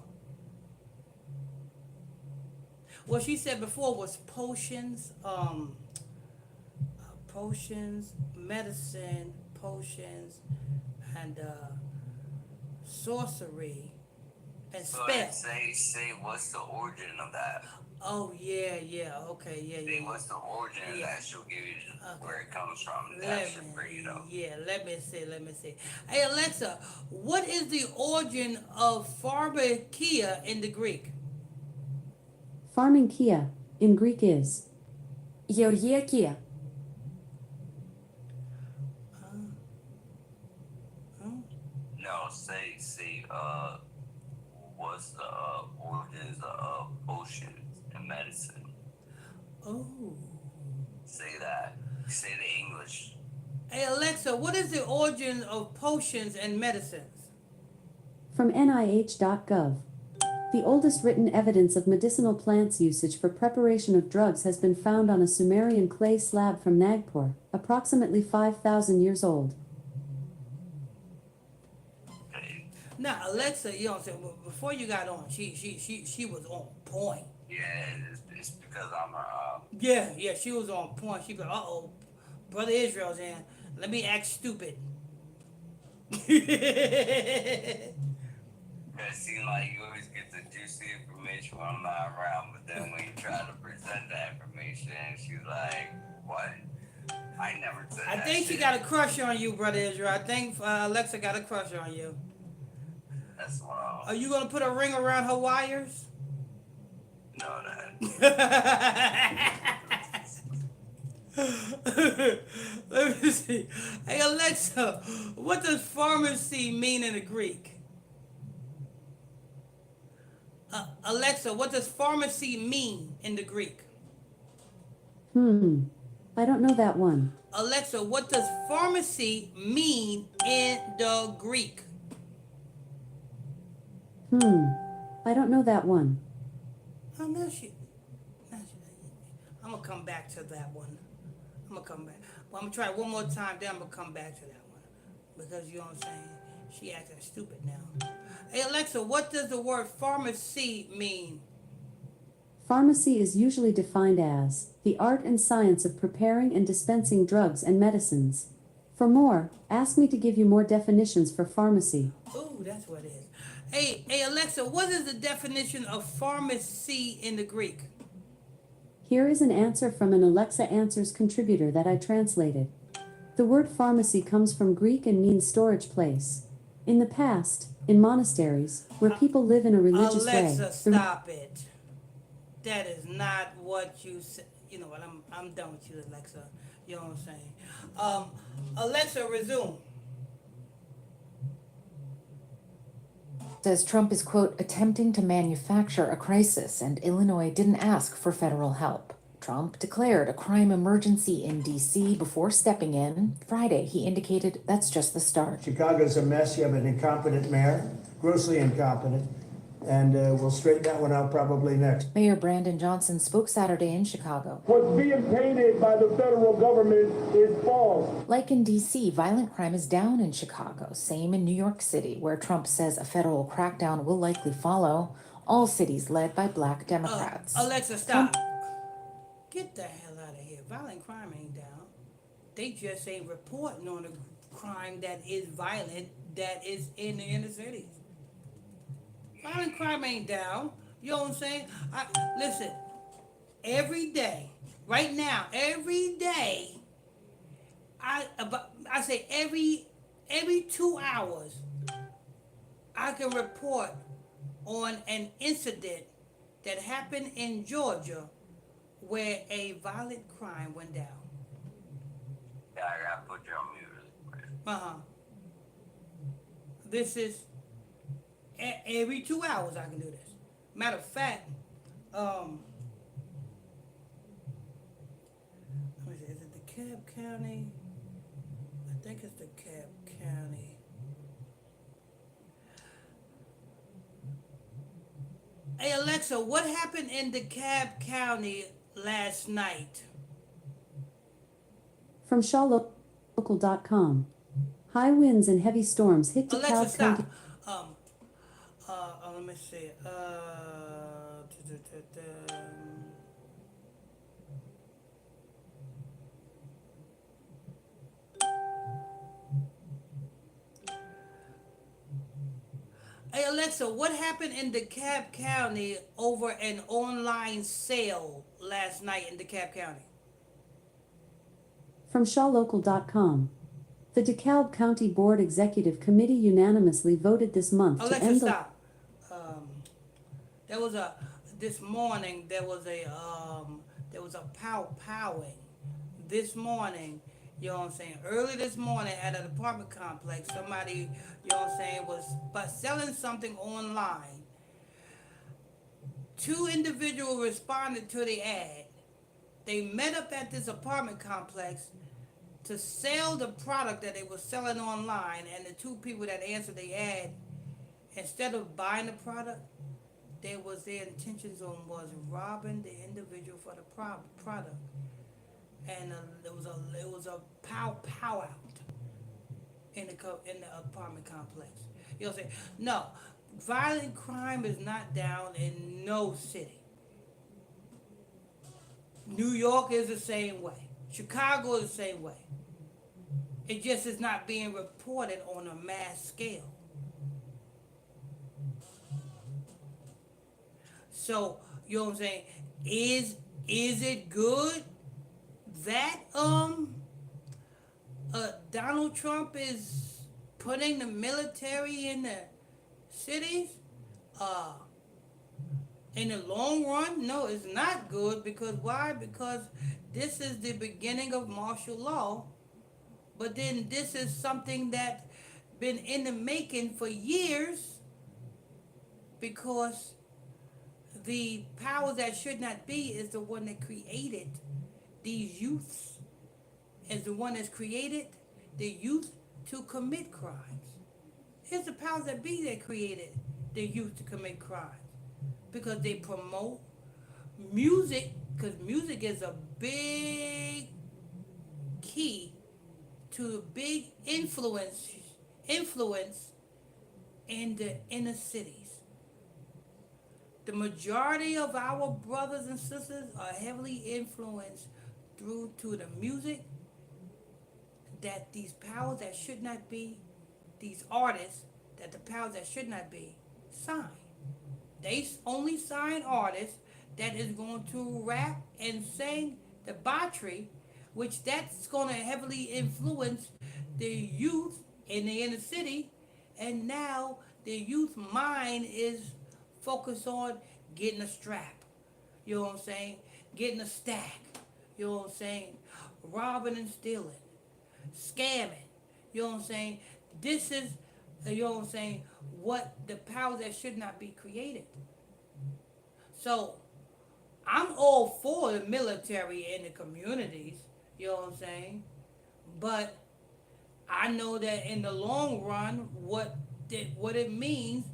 S1: What she said before was potions, medicine, potions, and sorcery, and spells.
S12: Say what's the origin of that?
S1: Oh yeah, okay,
S12: Say what's the origin of that? She'll give you where it comes from. That should bring it up.
S1: Yeah, let me see. Hey Alexa, what is the origin of pharmakia in the Greek?
S2: Pharmakia, in Greek is.
S7: Γεωργιακία.
S12: No, say, what's the origins of potions and medicine?
S1: Oh.
S12: Say that. Say the English.
S1: Hey Alexa, what is the origin of potions and medicines?
S2: From NIH.gov. The oldest written evidence of medicinal plants usage for preparation of drugs has been found on a Sumerian clay slab from Nagpur, approximately 5,000 years old.
S1: Now Alexa, you know what I'm saying? Before you got on, she was on point.
S12: Yeah, it's because I'm
S1: Yeah, she was on point. She was, Brother Israel's in. Let me act stupid.
S12: It seems like you always get the juicy information when I'm not around, but then when you try to present that information, she's like, what? I never said that.
S1: I think she got a crush on you, Brother Israel. I think Alexa got a crush on you.
S12: That's wrong.
S1: Are you gonna put a ring around her wires?
S12: No, that.
S1: Let me see. Hey Alexa, what does pharmacy mean in the Greek? Alexa, what does pharmacy mean in the Greek?
S2: I don't know that one.
S1: Alexa, what does pharmacy mean in the Greek?
S2: I don't know that one.
S1: Oh, I'm gonna come back to that one. Well, I'm gonna try it one more time, then I'm gonna come back to that one. Because you know what I'm saying? She acting stupid now. Hey Alexa, what does the word pharmacy mean?
S2: Pharmacy is usually defined as the art and science of preparing and dispensing drugs and medicines. For more, ask me to give you more definitions for pharmacy.
S1: Ooh, that's what it is. Hey Alexa, what is the definition of pharmacy in the Greek?
S2: Here is an answer from an Alexa Answers contributor that I translated. The word pharmacy comes from Greek and means storage place. In the past, in monasteries, where people live in a religious
S1: Alexa,
S2: way,
S1: stop it. That is not what you said. You know what? I'm done with you, Alexa. You know what I'm saying? Alexa, resume.
S9: Says Trump is, quote, attempting to manufacture a crisis, and Illinois didn't ask for federal help. Trump declared a crime emergency in D.C. before stepping in. Friday, he indicated that's just the start.
S10: Chicago's a mess. You have an incompetent mayor, grossly incompetent, and we'll straighten that one out probably next.
S9: Mayor Brandon Johnson spoke Saturday in Chicago.
S11: What's being painted by the federal government is false.
S9: Like in D.C., violent crime is down in Chicago. Same in New York City, where Trump says a federal crackdown will likely follow. All cities led by black Democrats.
S1: Alexa, stop. Get the hell out of here. Violent crime ain't down. They just ain't reporting on the crime that is violent that is in the inner cities. Violent crime ain't down. You know what I'm saying? Listen, every day, right now, every day, I say every 2 hours, I can report on an incident that happened in Georgia where a violent crime went down.
S12: Yeah, I gotta put you on mute.
S1: This is every 2 hours I can do this. Matter of fact, let me see, is it DeKalb County? I think it's DeKalb County. Hey Alexa, what happened in DeKalb County last night?
S2: From ShawLocal.com. High winds and heavy storms hit
S1: Alexa,
S2: DeKalb
S1: stop.
S2: County.
S1: Let me see. Hey Alexa, what happened in DeKalb County over an online sale last night in DeKalb County?
S2: From ShawLocal.com. The DeKalb County Board Executive Committee unanimously voted this month to
S1: Alexa,
S2: end the...
S1: stop. This morning there was a powwowing. This morning, you know what I'm saying, early this morning at an apartment complex, somebody, you know what I'm saying, was selling something online. 2 individuals responded to the ad. They met up at this apartment complex to sell the product that they were selling online, and the 2 people that answered the ad, instead of buying the product, their intentions was robbing the individual for the product, and it was a pow out in the apartment complex. You know what I'm saying? No, violent crime is not down in no city. New York is the same way. Chicago is the same way. It just is not being reported on a mass scale. So, you know what I'm saying? Is it good that Donald Trump is putting the military in the cities? In the long run, no, it's not good. Because why? Because this is the beginning of martial law. But then this is something that's been in the making for years, because the power that should not be is the one that created these youths, is the one that's created the youth to commit crimes. It's the powers that be that created the youth to commit crimes, because they promote music, because music is a big key to a big influence in the inner cities. The majority of our brothers and sisters are heavily influenced through to the music that these powers that should not be, these artists that the powers that should not be, sign. They only sign artists that is going to rap and sing debauchery, which that's going to heavily influence the youth in the inner city, and now the youth mind is focused on getting a strap, you know what I'm saying, getting a stack, you know what I'm saying, robbing and stealing, scamming, you know what I'm saying. This is, you know what I'm saying, what the powers that should not be created. So I'm all for the military and the communities, you know what I'm saying, but I know that in the long run, what it means,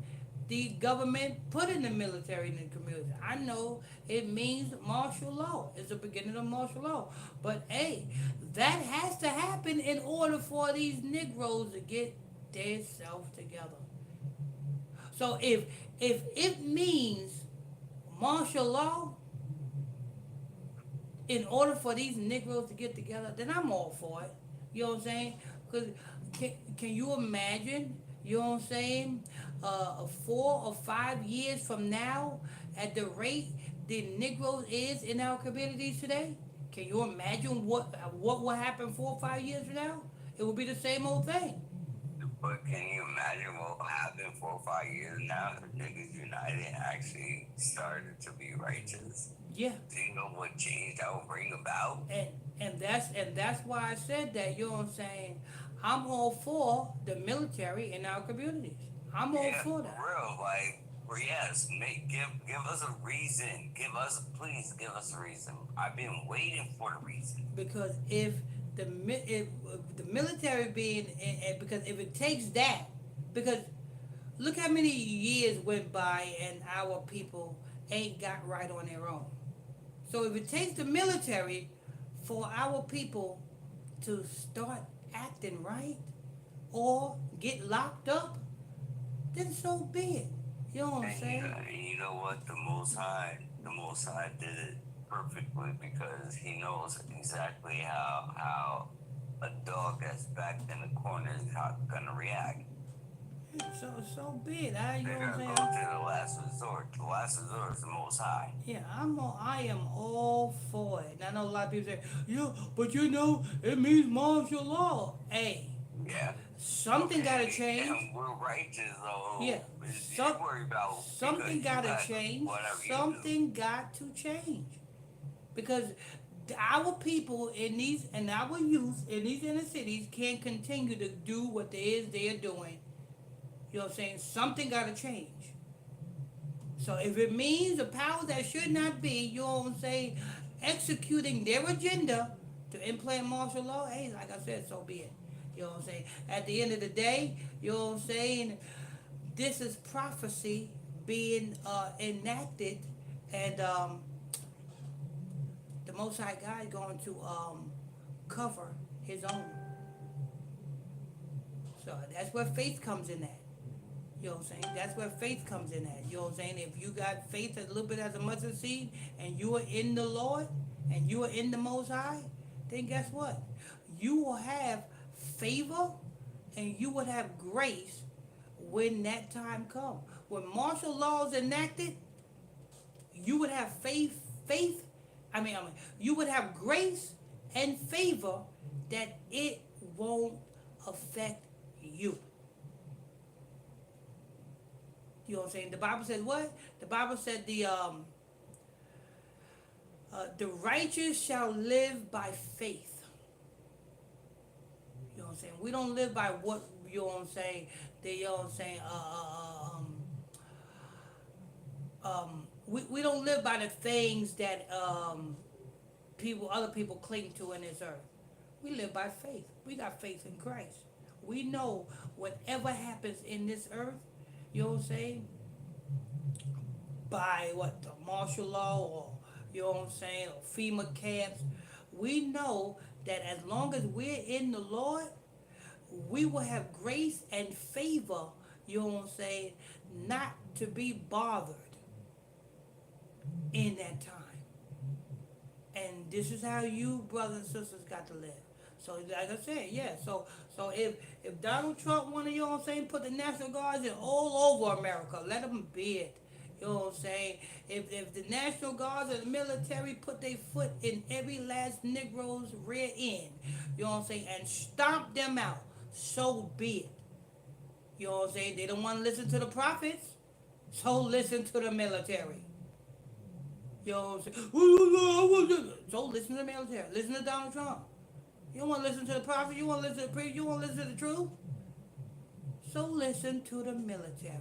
S1: the government put in the military and the community. I know it means martial law. It's the beginning of martial law. But hey, that has to happen in order for these Negroes to get themselves together. So if it means martial law, in order for these Negroes to get together, then I'm all for it. You know what I'm saying? Because can you imagine, you know what I'm saying, 4 or 5 years from now, at the rate the Negroes is in our communities today? Can you imagine what will happen 4 or 5 years from now? It will be the same old thing.
S12: But can you imagine what will happen 4 or 5 years now if Niggas United actually started to be righteous?
S1: Yeah.
S12: Do you know what change that will bring about?
S1: And that's why I said that, you know what I'm saying? I'm all for the military in our communities. I'm all for that.
S12: For real, like, yes, give us a reason. Please give us a reason. I've been waiting for the reason.
S1: Because if the military being, because if it takes that, because look how many years went by and our people ain't got right on their own. So if it takes the military for our people to start acting right or get locked up, then so be it. You know what I'm saying?
S12: And you know what? The Most High did it perfectly because he knows exactly how a dog that's backed in the corner is gonna react.
S1: So be it. You know what I'm saying?
S12: Go to the last resort. The last resort is the Most High.
S1: Yeah, I am all for it. And I know a lot of people say, yeah, but you know, it means martial law. Hey.
S12: Yeah.
S1: Something gotta change.
S12: And we're righteous, though.
S1: Yeah.
S12: Worry about
S1: something gotta change. Something got to change. Because our people and our youth in these inner cities can't continue to do what they're doing. You know what I'm saying? Something gotta change. So if it means the powers that should not be, you know what I'm saying, executing their agenda to implement martial law, hey, like I said, so be it. You know what I'm saying? At the end of the day, you know what I'm saying, this is prophecy being enacted, and the Most High God is going to cover his own. So that's where faith comes in at. You know what I'm saying? That's where faith comes in at. You know what I'm saying? If you got faith a little bit as a mustard seed, and you are in the Lord, and you are in the Most High, then guess what? You will have favor, and you will have grace when that time comes. When martial law is enacted, you would have you would have grace and favor that it won't affect you. You know what I'm saying? The Bible says what? The Bible said the righteous shall live by faith. You know what I'm saying? We don't live by what, you know what I'm saying, you know what I'm saying, we don't live by the things that other people cling to in this earth. We live by faith. We got faith in Christ. We know whatever happens in this earth, you know what I'm saying, by the martial law, or you know what I'm saying, or FEMA camps, we know that as long as we're in the Lord, we will have grace and favor you know what I'm saying, not to be bothered in that time. And this is how you brothers and sisters got to live. So like I said, yeah, so if Donald Trump wanna, you know what I'm saying, put the National Guards in all over America, let them be it. You know what I'm saying? If the National Guards and the military put their foot in every last Negro's rear end, you know what I'm saying, and stomp them out, so be it. You know what I'm saying? They don't want to listen to the prophets, so listen to the military. You know what I'm saying? So listen to the military. Listen to Donald Trump. You don't want to listen to the prophet. You want to listen to the priest. You want to listen to the truth. So listen to the military.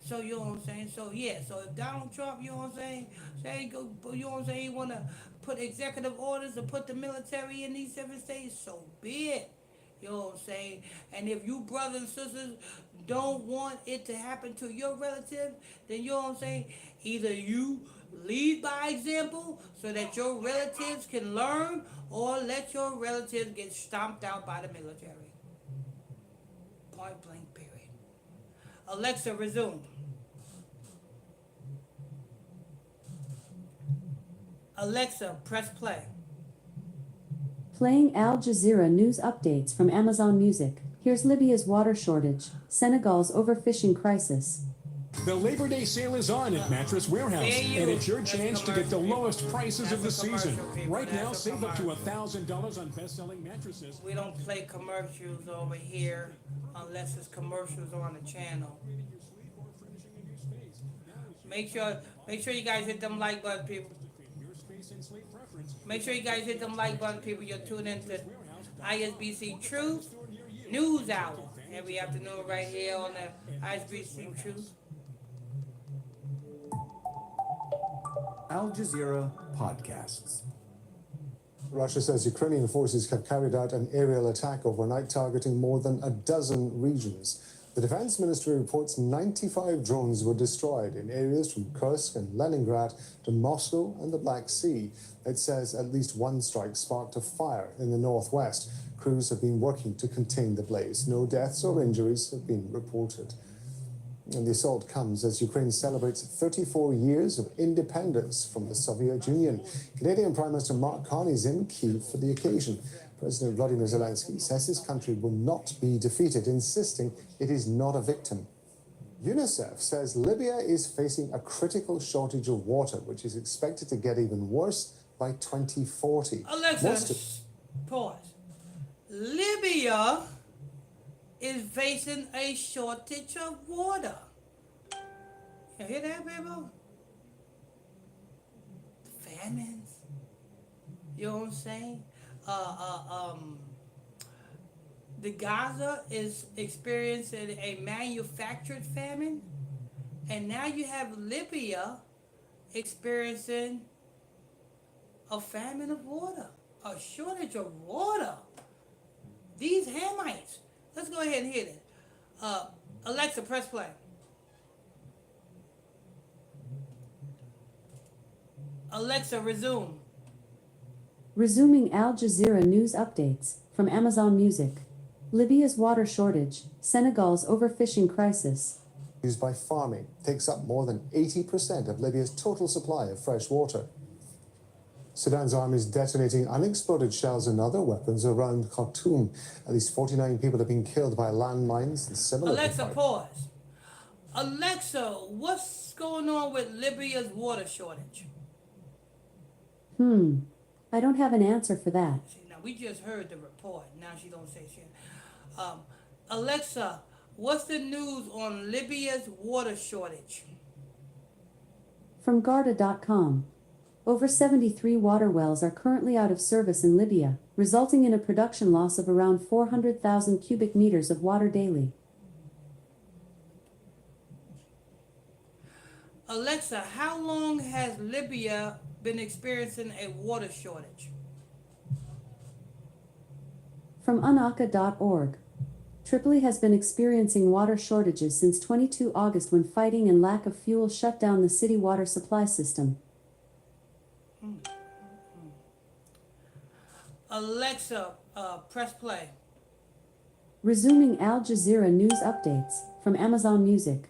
S1: So you know what I'm saying? So yeah. So if Donald Trump, you know what I'm saying, you know what I'm saying, he want to put executive orders to put the military in these 7 states, so be it. You know what I'm saying? And if you brothers and sisters don't want it to happen to your relative, then you know what I'm saying? Either you lead by example so that your relatives can learn, or let your relatives get stomped out by the military. Point blank, period. Alexa, resume. Alexa, press play.
S2: Playing Al Jazeera news updates from Amazon Music. Here's Libya's water shortage, Senegal's overfishing crisis.
S13: The Labor Day sale is on at Mattress Warehouse, and it's your chance to get the lowest prices of the season. Right now, save up to $1,000 on best-selling mattresses.
S1: We don't play commercials over here unless it's commercials on the channel. Make sure you guys hit them like button, people. Make sure you guys hit them like button, people. You're tuned into ISBC Truth News Hour every afternoon right here on the ISBC Truth.
S14: Al Jazeera Podcasts.
S15: Russia says Ukrainian forces have carried out an aerial attack overnight targeting more than a dozen regions. The defense ministry reports 95 drones were destroyed in areas from Kursk and Leningrad to Moscow and the Black Sea. It says at least one strike sparked a fire in the northwest. Crews have been working to contain the blaze. No deaths or injuries have been reported. And the assault comes as Ukraine celebrates 34 years of independence from the Soviet Union. Canadian Prime Minister Mark Carney is in Kyiv for the occasion. President Vladimir Zelensky says his country will not be defeated, insisting it is not a victim. UNICEF says Libya is facing a critical shortage of water, which is expected to get even worse by 2040.
S1: Alexa, pause. Libya is facing a shortage of water. You hear that, people? Famines. You know what I'm saying? The Gaza is experiencing a manufactured famine, and now you have Libya experiencing a famine of water, a shortage of water. These Hamites. Let's go ahead and hit it. Alexa, press play. Alexa, resume.
S2: Resuming Al Jazeera news updates from Amazon Music. Libya's water shortage, Senegal's overfishing crisis.
S15: Used by farming takes up more than 80% of Libya's total supply of fresh water. Sudan's army is detonating unexploded shells and other weapons around Khartoum. At least 49 people have been killed by landmines and similar.
S1: Alexa, pause. Alexa, what's going on with Libya's water shortage?
S2: I don't have an answer for that.
S1: See, now we just heard the report. Now she don't say shit. Alexa, what's the news on Libya's water shortage?
S2: From Garda.com. Over 73 water wells are currently out of service in Libya, resulting in a production loss of around 400,000 cubic meters of water daily.
S1: Alexa, how long has Libya been experiencing a water shortage?
S2: From Anaka.org. Tripoli has been experiencing water shortages since 22 August when fighting and lack of fuel shut down the city water supply system.
S1: Alexa, press play.
S2: Resuming Al Jazeera news updates from Amazon Music.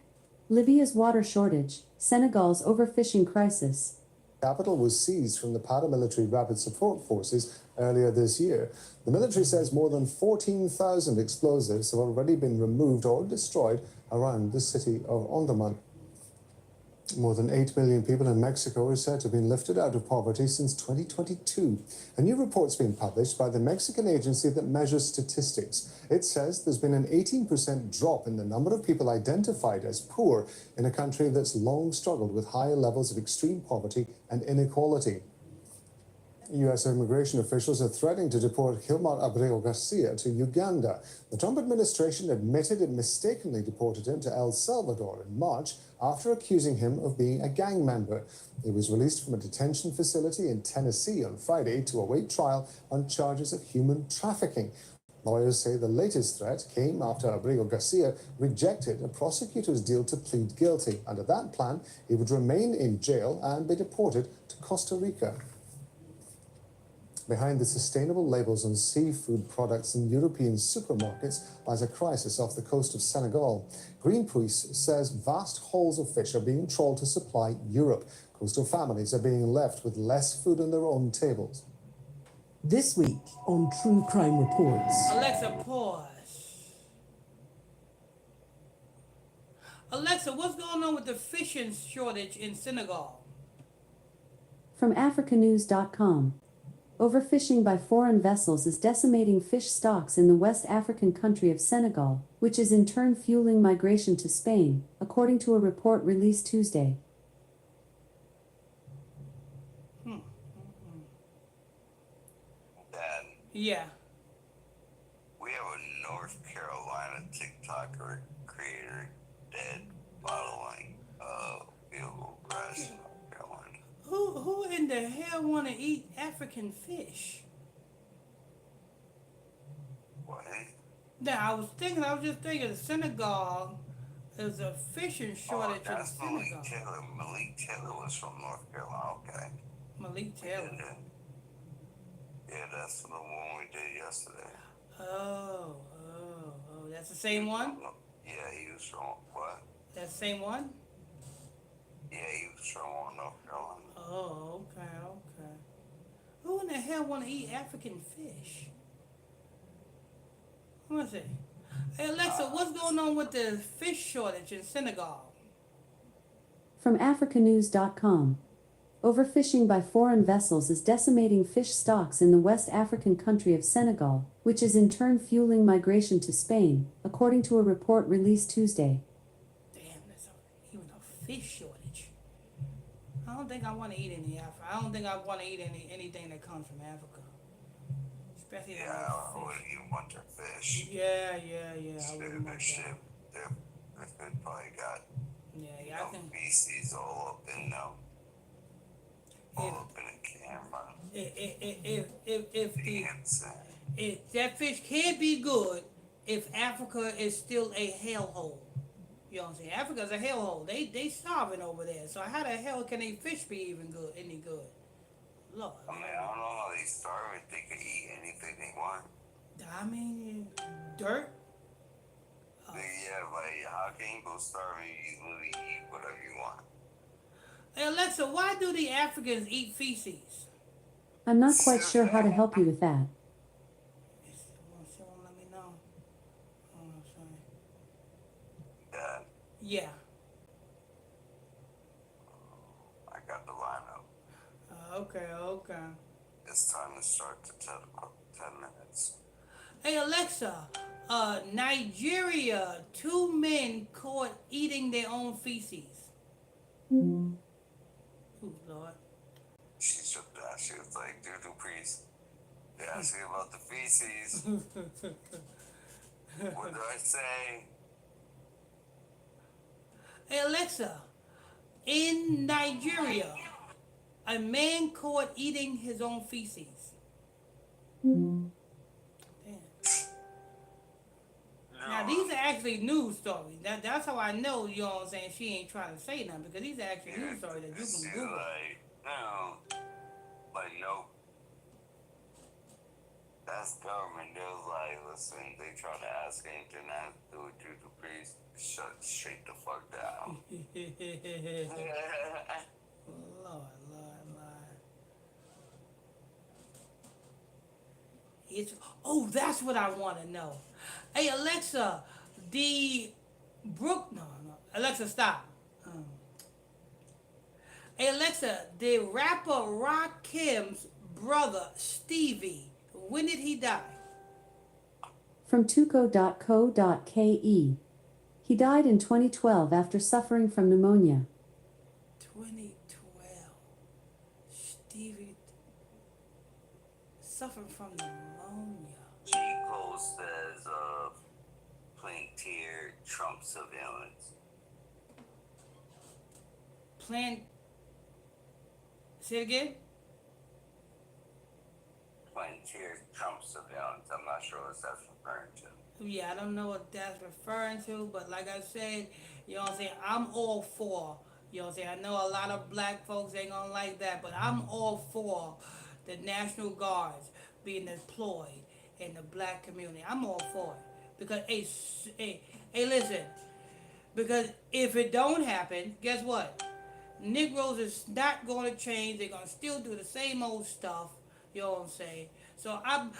S2: Libya's water shortage, Senegal's overfishing crisis.
S15: Capital was seized from the paramilitary rapid support forces earlier this year. The military says more than 14,000 explosives have already been removed or destroyed around the city of Omdurman. More than 8 million people in Mexico are said to have been lifted out of poverty since 2022. A new report's been published by the Mexican agency that measures statistics. It says there's been an 18% drop in the number of people identified as poor in a country that's long struggled with high levels of extreme poverty and inequality. U.S. immigration officials are threatening to deport Gilmar Abreu Garcia to Uganda. The Trump administration admitted it mistakenly deported him to El Salvador in March after accusing him of being a gang member. He was released from a detention facility in Tennessee on Friday to await trial on charges of human trafficking. Lawyers say the latest threat came after Abreu Garcia rejected a prosecutor's deal to plead guilty. Under that plan, he would remain in jail and be deported to Costa Rica. Behind the sustainable labels on seafood products in European supermarkets lies a crisis off the coast of Senegal. Greenpeace says vast hauls of fish are being trawled to supply Europe. Coastal families are being left with less food on their own tables.
S16: This week on True Crime Reports.
S1: Alexa, pause. Alexa, what's going on with the fishing shortage in Senegal?
S2: From AfricaNews.com. Overfishing by foreign vessels is decimating fish stocks in the West African country of Senegal, which is in turn fueling migration to Spain, according to a report released Tuesday.
S12: Dad,
S1: Yeah.
S12: we have a North Carolina TikToker creator dead bottling veal grass in North Carolina.
S1: Who in the hell want to eat African fish?
S12: What?
S1: Now, I was just thinking Senegal, there's a fishing shortage in
S12: That's Malik
S1: Senegal.
S12: Taylor. Malik Taylor was from North Carolina. Okay.
S1: Malik Taylor.
S12: Yeah, that's the one we did yesterday.
S1: Oh, that's the same one?
S12: Yeah, he was from what?
S1: That's the same one?
S12: Yeah, he was from North Carolina.
S1: Oh, okay. Who in the hell want to eat African fish? Let me see. Hey, Alexa, what's going on with the fish shortage in Senegal?
S2: From AfricaNews.com. Overfishing by foreign vessels is decimating fish stocks in the West African country of Senegal, which is in turn fueling migration to Spain, according to a report released Tuesday.
S1: Damn, there's even a fish shortage. I don't think I want to eat any Africa. I don't think I want to eat anything that comes from Africa. Especially
S12: I wouldn't even want their fish.
S1: Yeah. I wouldn't want
S12: shit.
S1: that.
S12: They probably got
S1: Yeah, I think
S12: feces all up in them. All up in the camera.
S1: If that fish can't be good if Africa is still a hellhole. You know what I'm saying? Africa's a hellhole. They starving over there. So how the hell can they fish be any good? Lord.
S12: I mean, I don't know how they starve. They can eat anything they want.
S1: I mean, dirt.
S12: Yeah, like how can you go starving? You literally eat whatever you want.
S1: Hey Alexa, why do the Africans eat feces?
S2: I'm not quite sure how to help you with that.
S1: She won't let me know. Oh, sorry.
S12: Dad,
S1: Yeah.
S12: I got the lineup.
S1: Okay.
S12: It's time to start the 10 minutes.
S1: Hey Alexa, Nigeria, 2 men caught eating their own feces. Ooh, Lord.
S12: She tripped out. She was like, doo-doo priest. They asked me about the feces. What did I say?
S1: Hey Alexa, in Nigeria, a man caught eating his own feces. Damn. Now these are actually news stories. That's how I know, you know what I'm saying, she ain't trying to say nothing, because these are actually news stories that you can Google.
S12: Like, no. Like, nope. That's government. They was like, listen, they try to ask anything that has to do with you to please shut straight the fuck down.
S1: Lord. That's what I want to know. Hey, Alexa, Alexa, stop. Hey, Alexa, the rapper Rakim's brother, Stevie, when did he die?
S2: From tuco.co.ke. He died in 2012 after suffering from pneumonia.
S1: 2012. Stevie suffered from pneumonia.
S12: Chico says, Plantier Trump surveillance.
S1: Say it again?
S12: Plantier Trump surveillance. I'm not sure what that's referring to.
S1: Yeah, I don't know what that's referring to, but like I said, you know what I'm saying, I'm all for, you know what I'm saying, I know a lot of black folks ain't gonna like that, but I'm all for the National Guards being deployed in the black community. I'm all for it. Because, hey, listen, because if it don't happen, guess what? Negroes is not going to change. They're going to still do the same old stuff. You know what I'm saying? So I'm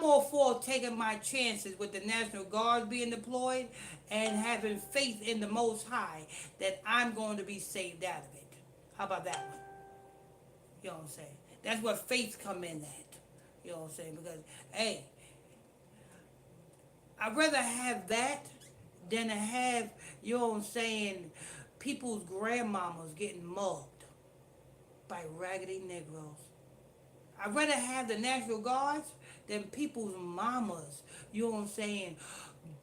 S1: all for taking my chances with the National Guard being deployed and having faith in the Most High that I'm going to be saved out of it. How about that one? You know what I'm saying? That's where faith come in at. You know what I'm saying? Because, hey, I'd rather have that than to have, you know what I'm saying, people's grandmamas getting mugged by raggedy Negroes. I'd rather have the National Guards than people's mamas, you know what I'm saying,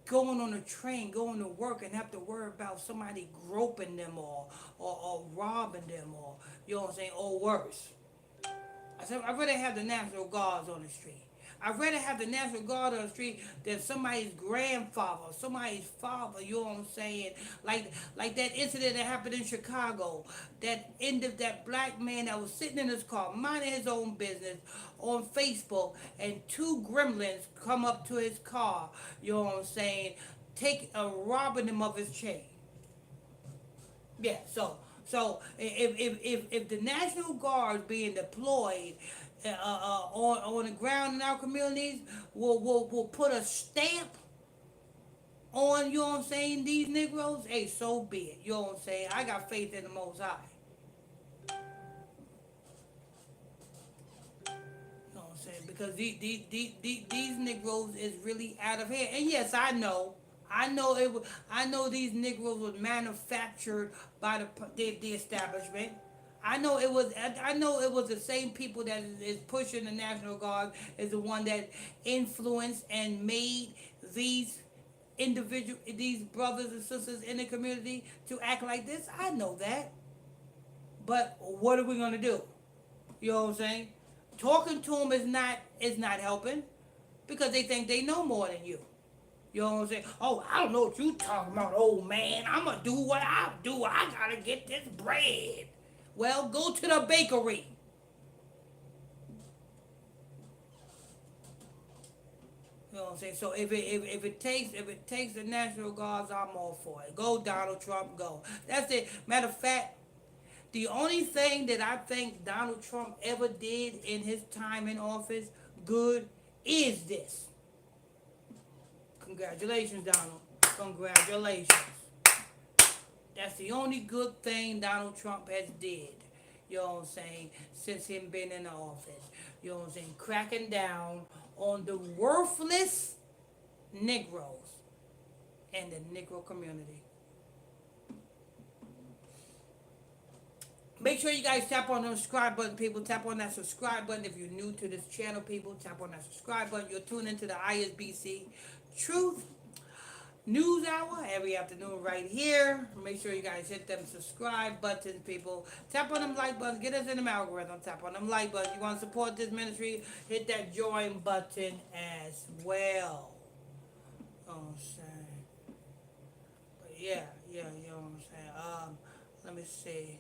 S1: going on a train, going to work and have to worry about somebody groping them or robbing them or, you know what I'm saying, or worse. I said, I'd rather have the National Guards on the street. I'd rather have the National Guard on the street than somebody's grandfather, somebody's father, you know what I'm saying? Like that incident that happened in Chicago, that black man that was sitting in his car, minding his own business on Facebook, and two gremlins come up to his car, you know what I'm saying, robbing him of his chain. Yeah, so if the National Guard being deployed on the ground in our communities will put a stamp on, you know what I'm saying, these Negroes, hey, so be it. You know what I'm saying? I got faith in the Most High. You know what I'm saying? Because these Negroes is really out of hand. And yes, I know these Negroes was manufactured by the establishment. I know it was the same people that is pushing the National Guard is the one that influenced and made these brothers and sisters in the community to act like this. I know that. But what are we gonna do? You know what I'm saying? Talking to them is not helping, because they think they know more than you. You know what I'm saying? Oh, I don't know what you talking about, old man. I'm going to do what I do. I got to get this bread. Well, go to the bakery. You know what I'm saying? So if it takes the National Guards, I'm all for it. Go, Donald Trump, go. That's it. Matter of fact, the only thing that I think Donald Trump ever did in his time in office good is this. Congratulations, Donald. Congratulations. That's the only good thing Donald Trump has did. You know what I'm saying? Since him being in the office. You know what I'm saying? Cracking down on the worthless Negroes and the Negro community. Make sure you guys tap on the subscribe button, people. Tap on that subscribe button. If you're new to this channel, people, tap on that subscribe button. You'll tune into the ISBC Truth News Hour every afternoon right here. Make sure you guys hit them subscribe buttons, people. Tap on them like buttons. Get us in the algorithm. Tap on them like buttons. You want to support this ministry, hit that join button as well. You know what I'm saying? But yeah, you know what I'm saying? Let me see.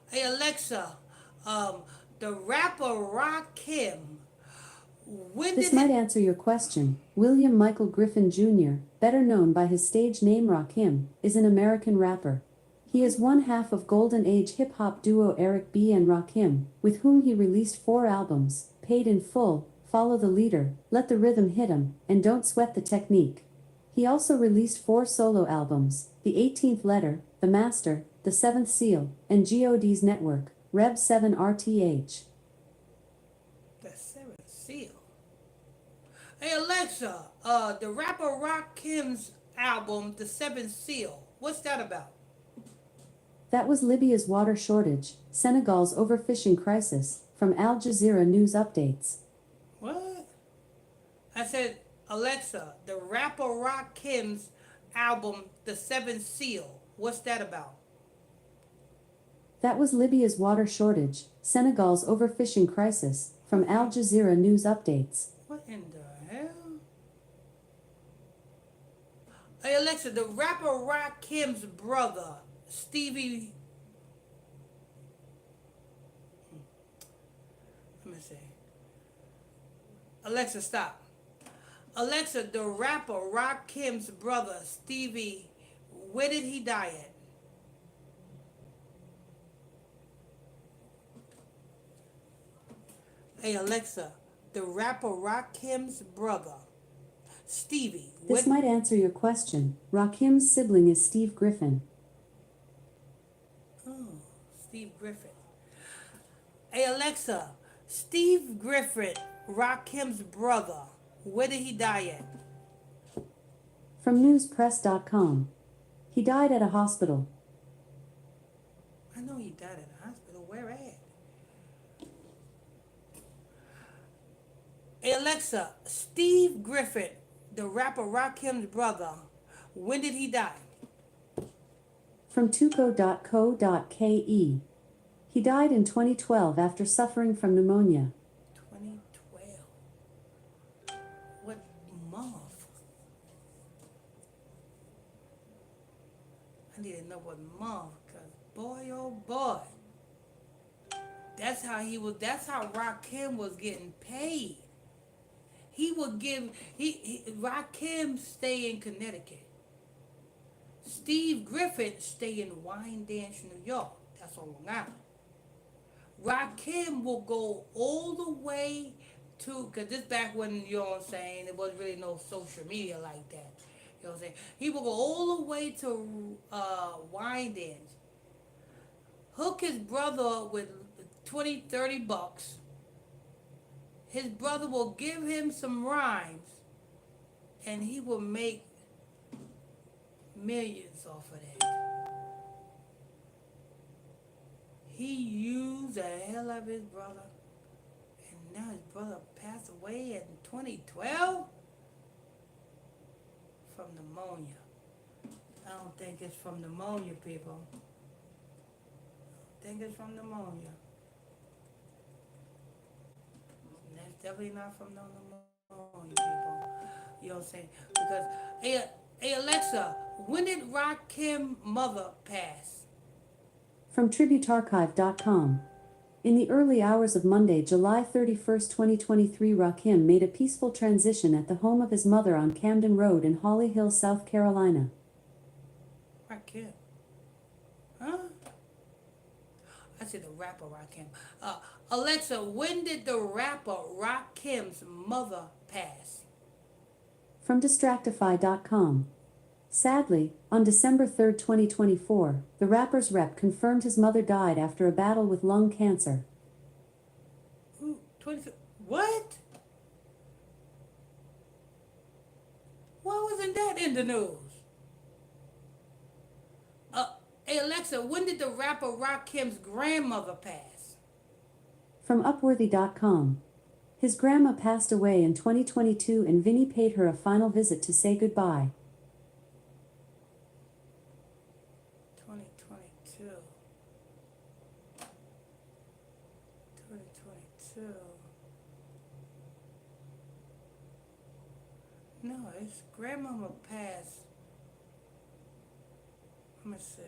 S1: Hey, Alexa, the rapper Rakim When
S2: This
S1: did
S2: might
S1: it,
S2: answer your question. William Michael Griffin Jr., better known by his stage name Rakim, is an American rapper. He is one half of Golden Age hip-hop duo Eric B. and Rakim, with whom he released 4 albums, Paid in Full, Follow the Leader, Let the Rhythm Hit 'Em, and Don't Sweat the Technique. He also released 4 solo albums, The 18th Letter, The Master, The Seventh Seal, and G.O.D's Network, Rev 7 RTH.
S1: the Seventh Seal? Hey Alexa, the rapper Rakim's album, The Seventh Seal, what's that about?
S2: That was Libya's water shortage, Senegal's overfishing crisis, from Al Jazeera News Updates.
S1: What? I said, Alexa, the rapper Rakim's album, The Seventh Seal, what's that about?
S2: That was Libya's water shortage, Senegal's overfishing crisis, from Al Jazeera News Updates.
S1: What in the hell? Hey Alexa, the rapper Rakim's brother, Stevie. Let me see. Alexa, stop. Alexa, the rapper Rakim's brother, Stevie, where did he die at? Hey Alexa, the rapper Rakim's brother, Stevie.
S2: This might answer your question. Rakim's sibling is Steve Griffin.
S1: Oh, Steve Griffin. Hey Alexa, Steve Griffin, Rakim's brother, where did he die at?
S2: From newspress.com. He died at a hospital.
S1: I know he died at a hospital. Where at? Hey Alexa, Steve Griffin, the rapper Rakim's brother, when did he die?
S2: From tuco.co.ke. He died in 2012 after suffering from pneumonia.
S1: 2012. What month? I need to know what month, cause boy, oh boy, that's how Rakim was getting paid. He would give, Rakim stay in Connecticut. Steve Griffin stay in Wyandanch, New York. That's on Long Island. Rakim will go all the way to, because this back when, you know what I'm saying, there wasn't really no social media like that. You know what I'm saying? He will go all the way to Wyandanch, hook his brother with 20, 30 bucks. His brother will give him some rhymes, and he will make millions off of that. He used the hell out of his brother, and now his brother passed away in 2012 from pneumonia. I don't think it's from pneumonia, people. I think it's from pneumonia. And that's definitely not from no pneumonia, people. You know what I'm saying? Because, hey Alexa, when did Rakim's mother pass?
S2: From tributearchive.com. In the early hours of Monday, July 31st, 2023, Rakim made a peaceful transition at the home of his mother on Camden Road in Holly Hill, South Carolina.
S1: Rakim. Huh? I said the rapper Rakim. Alexa, when did the rapper Rakim's mother pass?
S2: From Distractify.com. Sadly, on December 3, 2024, the rapper's rep confirmed his mother died after a battle with lung cancer.
S1: Ooh, 20. What? Why wasn't that in the news? Hey Alexa, when did the rapper Rakim's grandmother pass?
S2: From Upworthy.com. His grandma passed away in 2022 and Vinny paid her a final visit to say goodbye.
S1: 2022. 2022. No, his grandmama passed. Let me see.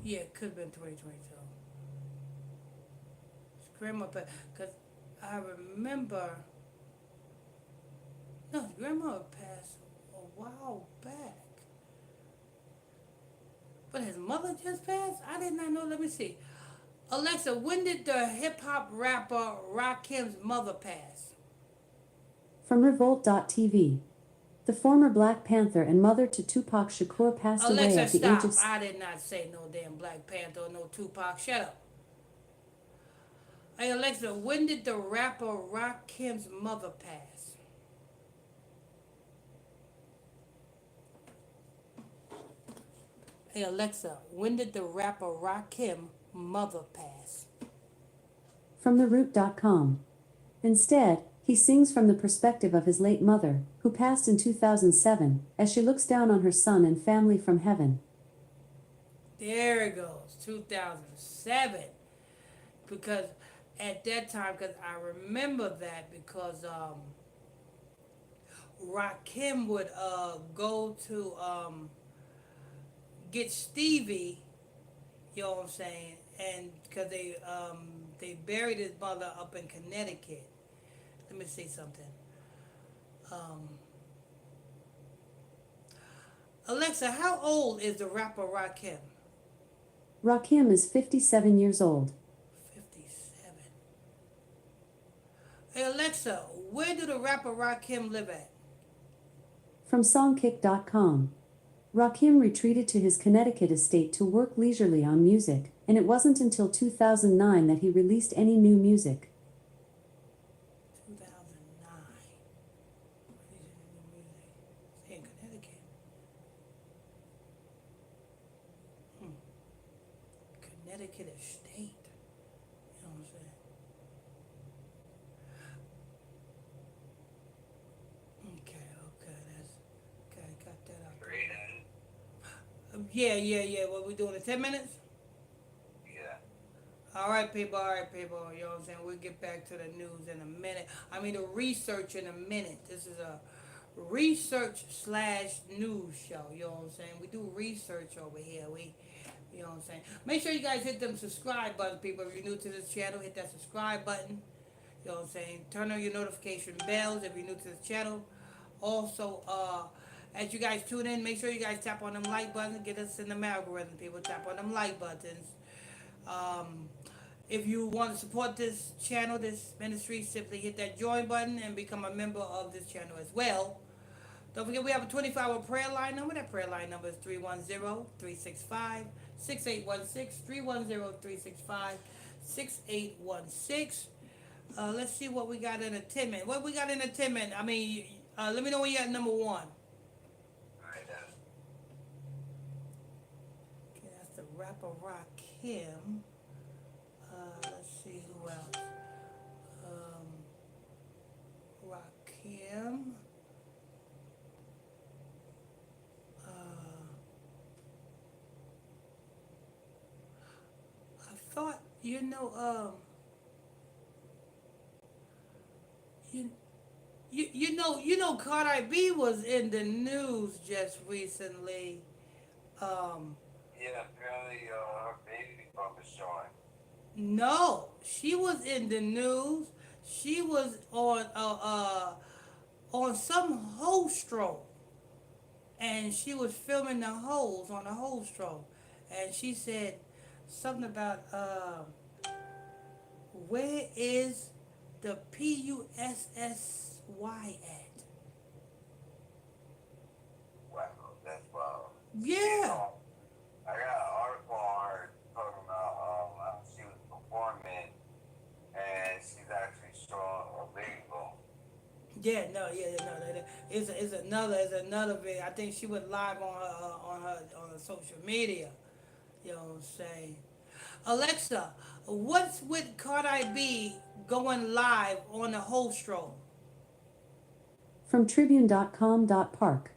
S1: Yeah, it could have been 2022. His grandma passed. Because I remember, no, his grandmother passed a while back. But his mother just passed? I did not know. Let me see. Alexa, when did the hip-hop rapper Rakim's mother pass?
S2: From Revolt.tv. The former Black Panther and mother to Tupac Shakur passed away
S1: Alexa,
S2: at the
S1: stop.
S2: age of...
S1: I did not say no damn Black Panther or no Tupac. Shut up. Hey, Alexa, when did the rapper Rakim's mother pass? Hey, Alexa, when did the rapper Rakim mother pass?
S2: From TheRoot.com. Instead, he sings from the perspective of his late mother, who passed in 2007, as she looks down on her son and family from heaven.
S1: There it goes, 2007. Because at that time, because I remember that because Rakim would go to get Stevie, you know what I'm saying, and because they buried his mother up in Connecticut. Let me see something. Alexa, how old is the rapper Rakim?
S2: Rakim is 57 years old.
S1: 57. Hey Alexa, where do the rapper Rakim live at?
S2: From Songkick.com. Rakim retreated to his Connecticut estate to work leisurely on music, and it wasn't until 2009 that he released any new music.
S1: 2009. He's in Connecticut. Connecticut estate. You know what I'm saying? Okay, that's okay, got that out. Yeah. What we doing in 10 minutes?
S12: Yeah.
S1: All right, people. You know what I'm saying? We'll get back to the news in a minute. I mean, the research in a minute. This is a research/news show. You know what I'm saying? We do research over here. You know what I'm saying? Make sure you guys hit them subscribe button, people. If you're new to this channel, hit that subscribe button. You know what I'm saying? Turn on your notification bells if you're new to this channel. Also, as you guys tune in, make sure you guys tap on them like buttons. Get us in the algorithm, people. Tap on them like buttons. If you want to support this channel, this ministry, simply hit that join button and become a member of this channel as well. Don't forget we have a 24-hour prayer line number. That prayer line number is 310-365-6816. 310-365-6816. Let's see what we got in a 10-minute. What we got in a 10-minute? I mean, let me know when you're at number one. Okay, that's the rapper Rakim. Let's see who else. Rakim. I thought, you know, Cardi B was in the news just recently.
S12: Yeah, apparently her baby bump is showing.
S1: No, she was in the news. She was on some hostro, and she was filming the hoes on the hostro, and she said something about where is the PUSSY at?
S12: Wow, that's wild.
S1: Yeah.
S12: I got an article on her talking about she was performing and she's actually showing a baby bump.
S1: Yeah, no. It's another video. I think she went live on her social media. You know what I'm saying? Alexa, what's with Cardi B going live on the hostro?
S2: From Tribune.com.park.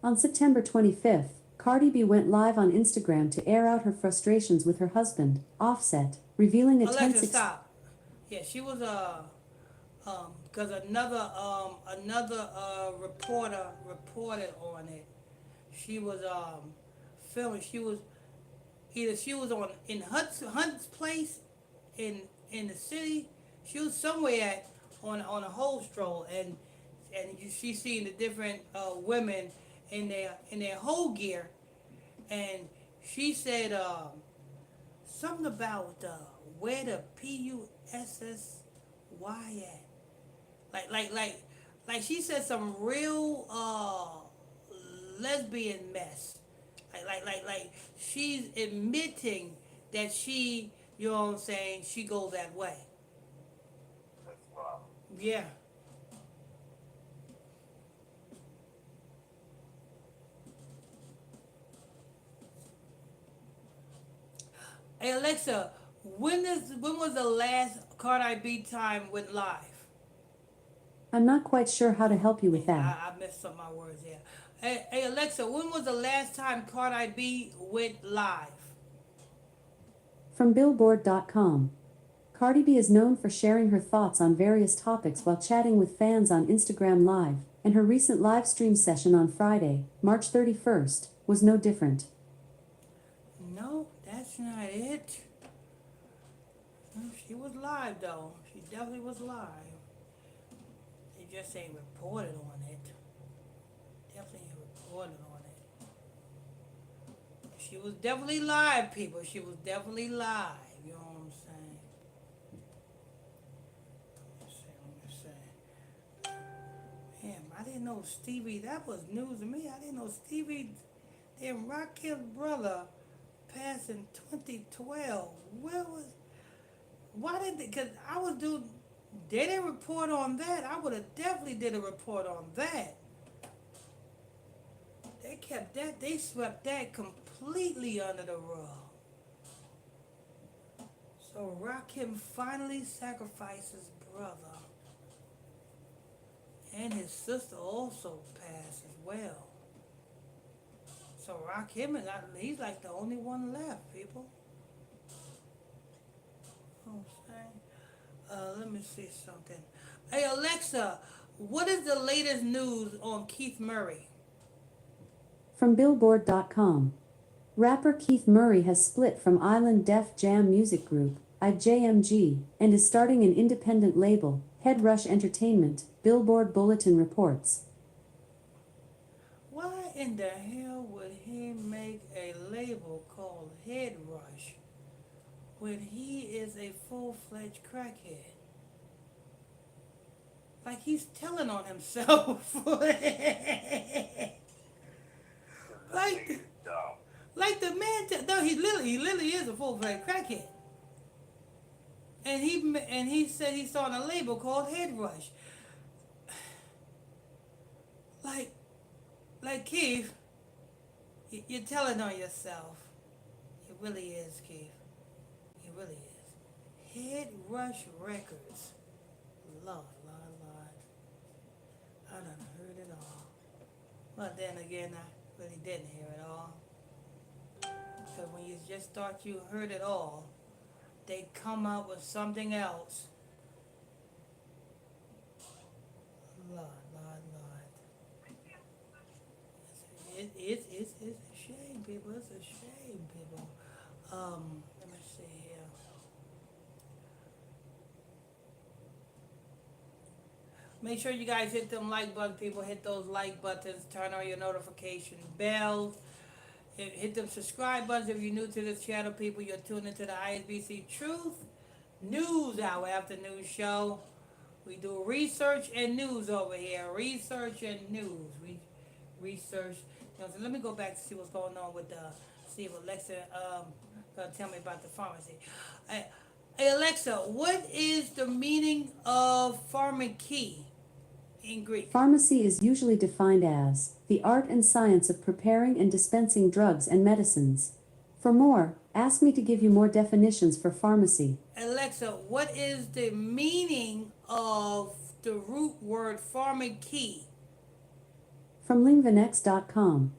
S2: On September 25th, Cardi B went live on Instagram to air out her frustrations with her husband, Offset, revealing a tense...
S1: Alexa, stop. Yeah, she was because another reporter reported on it. She was filming. She was on in Hunt's place in in the city. She was somewhere on a whole stroll, and she seen the different women in their whole gear, and she said something about where the PUSSY at. Like she said some real lesbian mess. Like she's admitting that she, you know what I'm saying, she goes that way.
S12: That's wild.
S1: Yeah. Hey Alexa, when was the last Cardi B time went live?
S2: I'm not quite sure how to help you with that.
S1: I messed up my words here. Hey Alexa, when was the last time Cardi B went live?
S2: From Billboard.com. Cardi B is known for sharing her thoughts on various topics while chatting with fans on Instagram Live, and her recent live stream session on Friday, March 31st, was no different.
S1: No, that's not it. She was live though. She definitely was live. They just ain't reported on it. Definitely ain't reported on it. She was definitely live, people. She was definitely live. You know what I'm saying? Let me see. Damn, I didn't know Stevie. That was news to me. I didn't know Stevie, damn Rakim's brother, passed in 2012. Where was? Why didn't they? Because I was doing. They didn't report on that. I would have definitely did a report on that. They kept that. They swept that completely under the rug. So Rakim finally sacrificed his brother. And his sister also passed as well. So Rakim is not, he's like the only one left, people. Let me see something. Hey Alexa, what is the latest news on Keith Murray?
S2: From Billboard.com. Rapper Keith Murray has split from Island Def Jam music group, IJMG, and is starting an independent label, Head Rush Entertainment, Billboard Bulletin reports.
S1: Why in the hell would he make a label called Head Rush when he is a full-fledged crackhead? Like he's telling on himself. like the man, no, he literally is a full-fledged crackhead. And he said he saw on a label called Head Rush. Like Keith, you're telling on yourself. It really is, Keith. It really is. Head Rush Records. Lord. I done heard it all. But then again, I really didn't hear it all. Because when you just thought you heard it all, they come up with something else. Lord. It's a shame, people. It's a shame, people. Let me see here. Make sure you guys hit them like buttons, people. Hit those like buttons. Turn on your notification bells. Hit them subscribe buttons if you're new to this channel, people. You're tuned into the ISBC Truth News Hour afternoon show. We do research and news over here. Research and news. We research. You know, so let me go back to see what's going on with see if Alexa gonna tell me about the pharmacy. Hey Alexa, what is the meaning of pharmacy in Greek?
S2: Pharmacy is usually defined as the art and science of preparing and dispensing drugs and medicines. For more, ask me to give you more definitions for pharmacy.
S1: Alexa, what is the meaning of the root word pharmacy?
S2: From Lingvanex.com.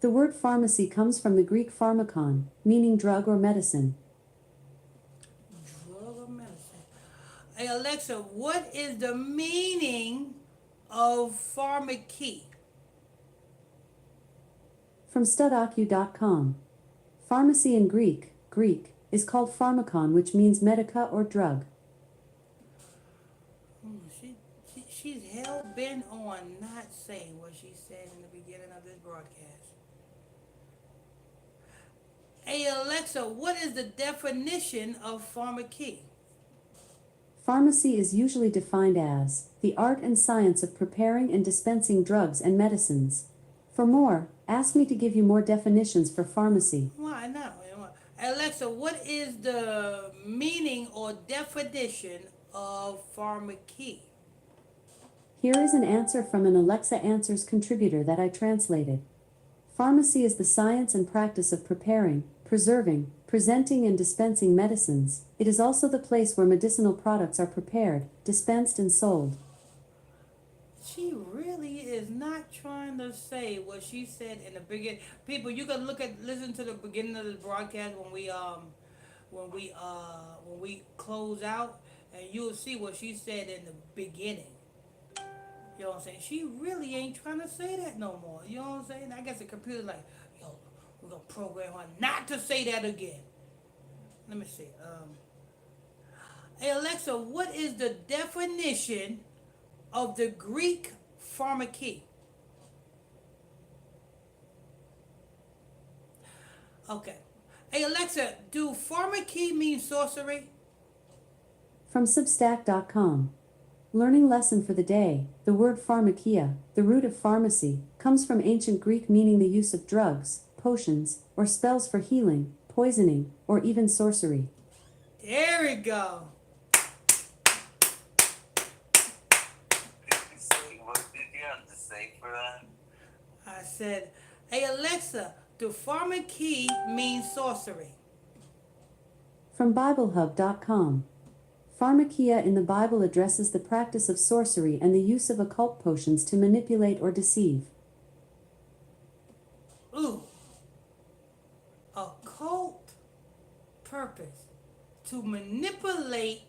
S2: The word pharmacy comes from the Greek pharmakon, meaning drug or medicine.
S1: Drug or medicine. Hey Alexa, what is the meaning of pharmacy?
S2: From Studocu.com. Pharmacy in Greek, is called pharmacon, which means medica or drug.
S1: She's hell bent on not saying what she said in the beginning of this broadcast. Hey Alexa, what is the definition of pharmacy?
S2: Pharmacy is usually defined as the art and science of preparing and dispensing drugs and medicines. For more, ask me to give you more definitions for pharmacy.
S1: Why not? Alexa, what is the meaning or definition of pharmacy?
S2: Here is an answer from an Alexa Answers contributor that I translated. Pharmacy is the science and practice of preparing, preserving, presenting and dispensing medicines. It is also the place where medicinal products are prepared, dispensed and sold.
S1: She really is not trying to say what she said in the beginning. People, you can listen to the beginning of the broadcast when we close out, and you'll see what she said in the beginning. You know what I'm saying? She really ain't trying to say that no more. You know what I'm saying? I guess the computer's like, yo, we're gonna program her not to say that again. Let me see. Hey Alexa, what is the definition of the Greek pharmacy? Okay. Hey Alexa, do pharmacy mean sorcery?
S2: From Substack.com. Learning lesson for the day. The word pharmakia, the root of pharmacy, comes from ancient Greek meaning the use of drugs, potions, or spells for healing, poisoning, or even sorcery.
S1: There we go.
S12: What did you have to say for that?
S1: I said, hey Alexa, do pharmacy mean sorcery?
S2: From BibleHub.com. Pharmakia in the Bible addresses the practice of sorcery and the use of occult potions to manipulate or deceive.
S1: Ooh. Occult purpose. To manipulate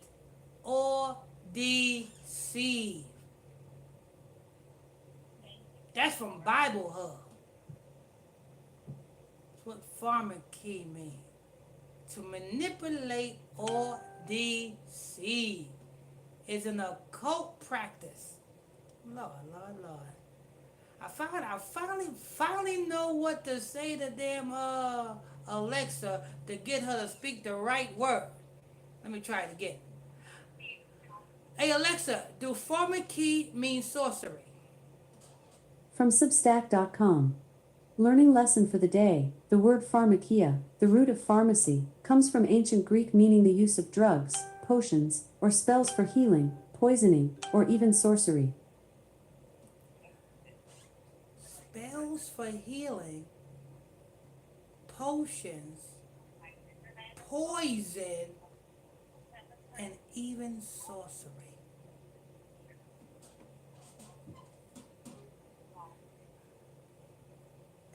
S1: or deceive. That's from Bible Hub. That's what pharmacy means. To manipulate or deceive is an occult practice. Lord. I finally know what to say to damn Alexa to get her to speak the right word. Let me try it again. Hey Alexa, do pharmacy mean sorcery?
S2: From Substack.com. Learning lesson for the day. The word pharmakia, the root of pharmacy, comes from ancient Greek meaning the use of drugs, potions, or spells for healing, poisoning, or even sorcery.
S1: Spells for healing, potions, poison, and even sorcery.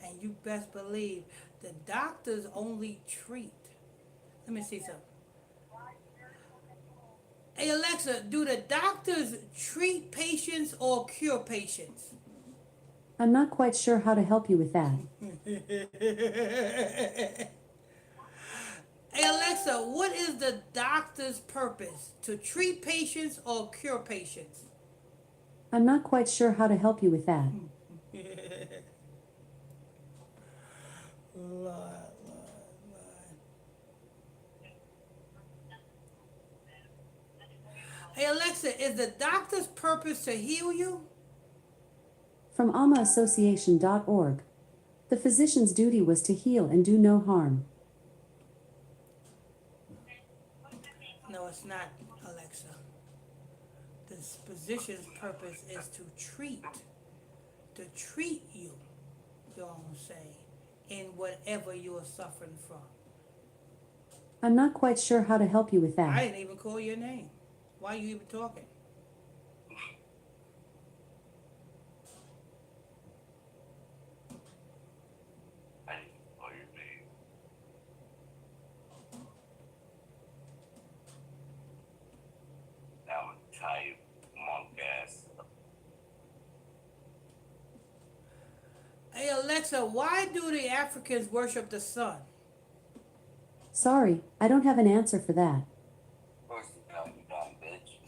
S1: And you best believe the doctors only treat. Let me see something. Hey Alexa, do the doctors treat patients or cure patients?
S2: I'm not quite sure how to help you with that.
S1: Hey Alexa, what is the doctor's purpose? To treat patients or cure patients?
S2: I'm not quite sure how to help you with that.
S1: Lord. Hey Alexa, is the doctor's purpose to heal you?
S2: From AmaAssociation.org. The physician's duty was to heal and do no harm.
S1: No, it's not, Alexa. The physician's purpose is to treat you, you know what I'm saying, in whatever you are suffering from.
S2: I'm not quite sure how to help you with that.
S1: I didn't even call your name. Why are you even talking?
S12: I didn't call your name. That would tie you monk ass up.
S1: Hey Alexa, why do the Africans worship the sun?
S2: Sorry, I don't have an answer for that.
S12: Of course you don't, you dumb bitch.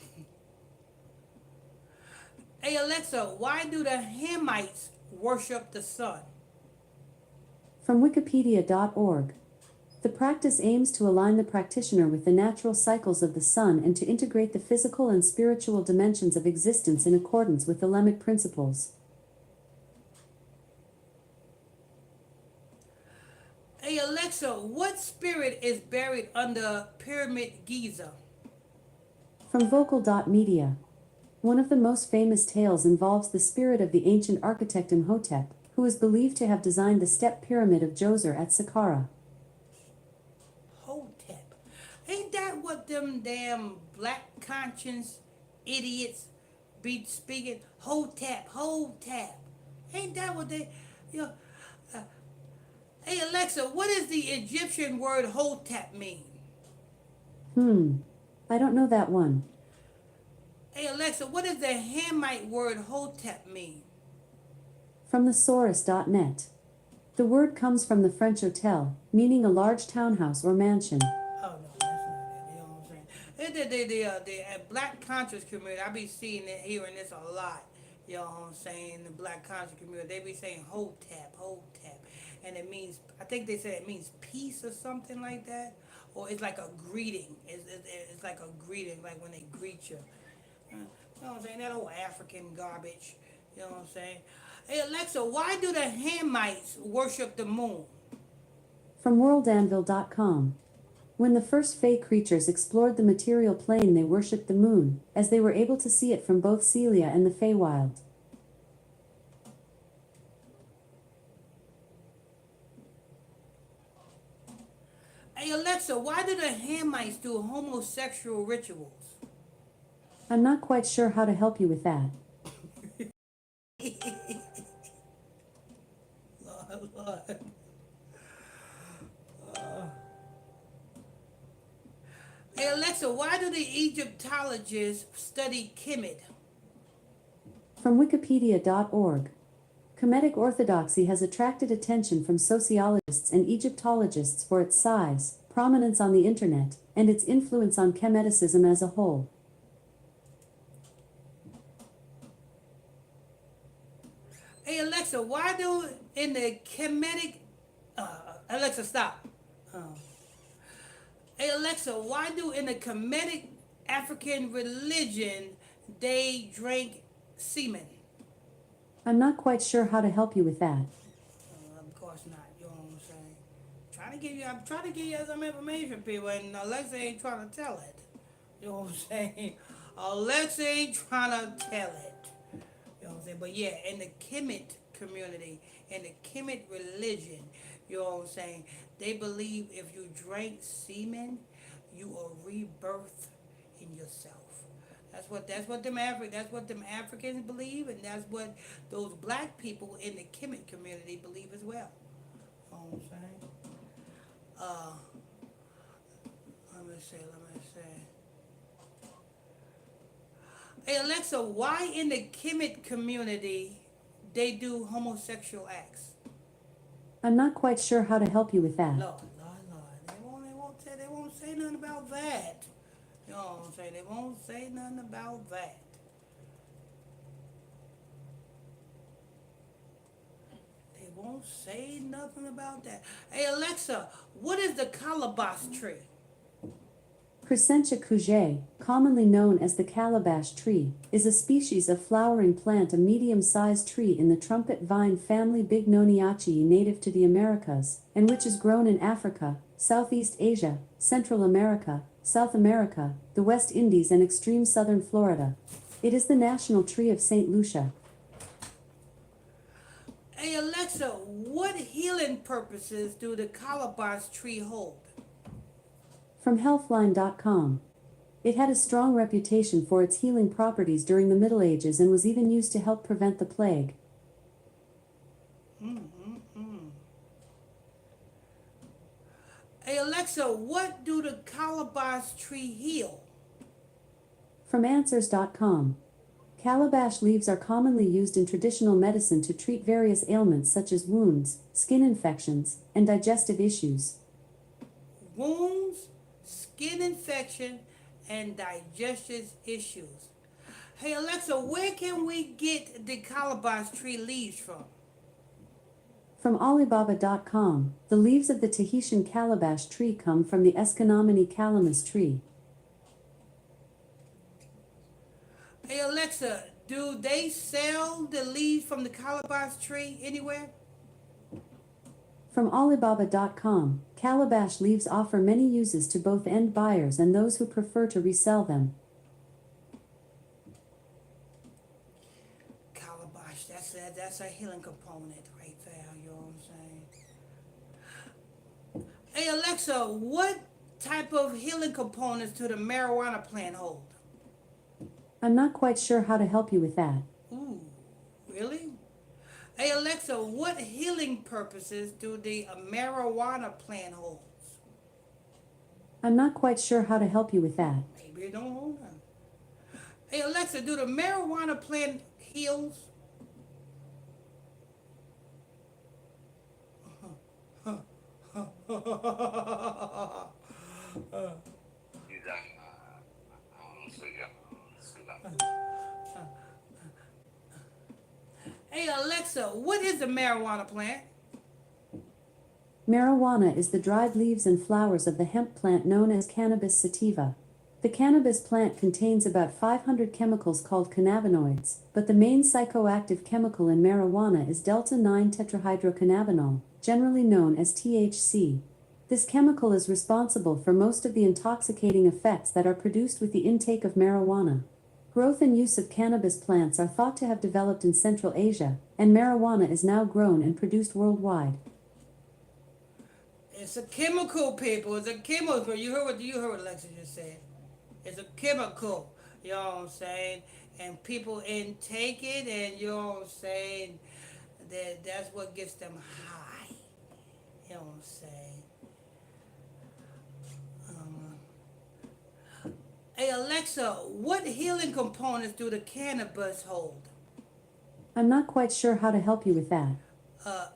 S1: Hey Alexa, why do the Hamites worship the sun?
S2: From Wikipedia.org. The practice aims to align the practitioner with the natural cycles of the sun and to integrate the physical and spiritual dimensions of existence in accordance with the Lemmic principles.
S1: Hey Alexa, what spirit is buried under Pyramid Giza?
S2: From Vocal.media. One of the most famous tales involves the spirit of the ancient architect Imhotep, who is believed to have designed the step pyramid of Djoser at Saqqara.
S1: Hotep. Ain't that what them damn black conscience idiots be speaking? Hotep, Hotep. Ain't that what they, you know, hey Alexa, what does the Egyptian word Hotep mean?
S2: I don't know that one.
S1: Hey Alexa, what does the Hamite word Hotep mean?
S2: From thesaurus.net. The word comes from the French hôtel, meaning a large townhouse or mansion.
S1: Oh no, that's not it. You know what I'm saying? The black conscious community, I be seeing it, hearing this a lot. You know what I'm saying? The black conscious community, they be saying Hotep, Hotep, and it means, I think they said it means peace or something like that, or it's like a greeting. It's like a greeting, like when they greet you. You know what I'm saying? That old African garbage. You know what I'm saying? Hey Alexa, why do the Hamites worship the moon?
S2: From worldanvil.com. When the first Fey creatures explored the material plane, they worshipped the moon, as they were able to see it from both Celia and the Feywild.
S1: Hey Alexa, why do the Hamites do homosexual rituals?
S2: I'm not quite sure how to help you with that.
S1: Lord. Hey Alexa, why do the Egyptologists study Kemet?
S2: From Wikipedia.org. Kemetic orthodoxy has attracted attention from sociologists and Egyptologists for its size, prominence on the internet, and its influence on Kemeticism as a whole.
S1: Hey Alexa, why do in the Kemetic... Alexa, stop. Hey Alexa, why do in the Kemetic African religion they drink semen?
S2: I'm not quite sure how to help you with that.
S1: Of course not. You know what I'm saying? I'm trying to give you some information, people, and Alexa ain't trying to tell it. You know what I'm saying? Alexa ain't trying to tell it. You know what I'm saying? But yeah, in the Kemet community, in the Kemet religion, you know what I'm saying? They believe if you drink semen, you will rebirth in yourself. That's what them Africans believe, and that's what those black people in the Kemet community believe as well. You know what I'm saying? Let me see. Hey Alexa, why in the Kemet community they do homosexual acts?
S2: I'm not quite sure how to help you with that.
S1: Lord. They won't say nothing about that. You know what I'm saying? They won't say nothing about that. They won't say nothing about that. Hey Alexa, what is the calabash tree?
S2: Crescentia couge, commonly known as the calabash tree, is a species of flowering plant, a medium-sized tree in the trumpet vine family Bignoniaceae native to the Americas, and which is grown in Africa, Southeast Asia, Central America, South America, the West Indies and extreme southern Florida. It is the national tree of St. Lucia.
S1: Hey Alexa, what healing purposes do the calabash tree hold?
S2: From healthline.com. It had a strong reputation for its healing properties during the Middle Ages and was even used to help prevent the plague.
S1: Hey Alexa, what do the calabash tree heal?
S2: From answers.com. Calabash leaves are commonly used in traditional medicine to treat various ailments such as wounds, skin infections, and digestive issues.
S1: wounds, skin infection, and digestive issues. Hey Alexa, where can we get the calabash tree leaves from?
S2: From Alibaba.com, the leaves of the Tahitian calabash tree come from the Escanomini calamus tree.
S1: Hey Alexa, do they sell the leaves from the calabash tree anywhere?
S2: From Alibaba.com, calabash leaves offer many uses to both end buyers and those who prefer to resell them.
S1: Calabash, that's a healing component right there, you know what I'm saying? Hey Alexa, what type of healing components do the marijuana plant hold?
S2: I'm not quite sure how to help you with that.
S1: Ooh, really? Hey Alexa, what healing purposes do the marijuana plant hold?
S2: I'm not quite sure how to help you with that.
S1: Maybe it don't hold them. Hey Alexa, do the marijuana plant heals? Hey Alexa, what is a marijuana plant?
S2: Marijuana is the dried leaves and flowers of the hemp plant known as Cannabis sativa. The cannabis plant contains about 500 chemicals called cannabinoids, but the main psychoactive chemical in marijuana is delta-9-tetrahydrocannabinol, generally known as THC. This chemical is responsible for most of the intoxicating effects that are produced with the intake of marijuana. Growth and use of cannabis plants are thought to have developed in Central Asia, and marijuana is now grown and produced worldwide.
S1: It's a chemical, people. It's a chemical. You heard what Alexa just said. It's a chemical. You know what I'm saying? And people intake it, and you know what I'm saying? That's what gets them high. You know what I'm saying? Hey Alexa, what healing components do the cannabis hold?
S2: I'm not quite sure how to help you with that.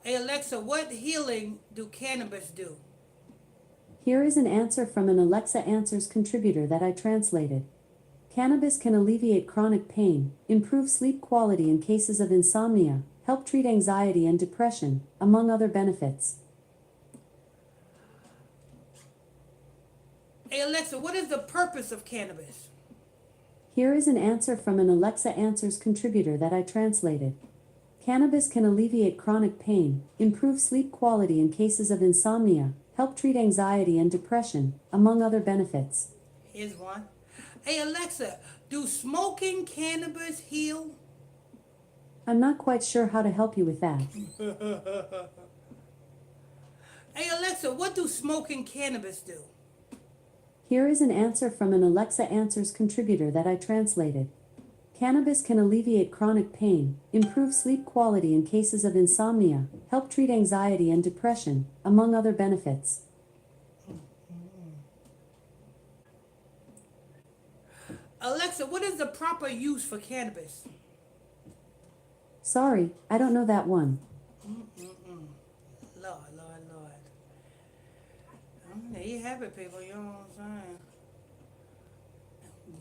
S1: Hey Alexa, what healing do cannabis do?
S2: Here is an answer from an Alexa Answers contributor that I translated. Cannabis can alleviate chronic pain, improve sleep quality in cases of insomnia, help treat anxiety and depression, among other benefits.
S1: Hey Alexa, what is the purpose of cannabis?
S2: Here is an answer from an Alexa Answers contributor that I translated. Cannabis can alleviate chronic pain, improve sleep quality in cases of insomnia, help treat anxiety and depression, among other benefits.
S1: Here's one. Hey Alexa, do smoking cannabis heal?
S2: I'm not quite sure how to help you with that.
S1: Hey Alexa, what do smoking cannabis do?
S2: Here is an answer from an Alexa Answers contributor that I translated. Cannabis can alleviate chronic pain, improve sleep quality in cases of insomnia, help treat anxiety and depression, among other benefits.
S1: Alexa, what is the proper use for cannabis?
S2: Sorry, I don't know that one.
S1: Lord. There you have it, people. You know what I'm saying?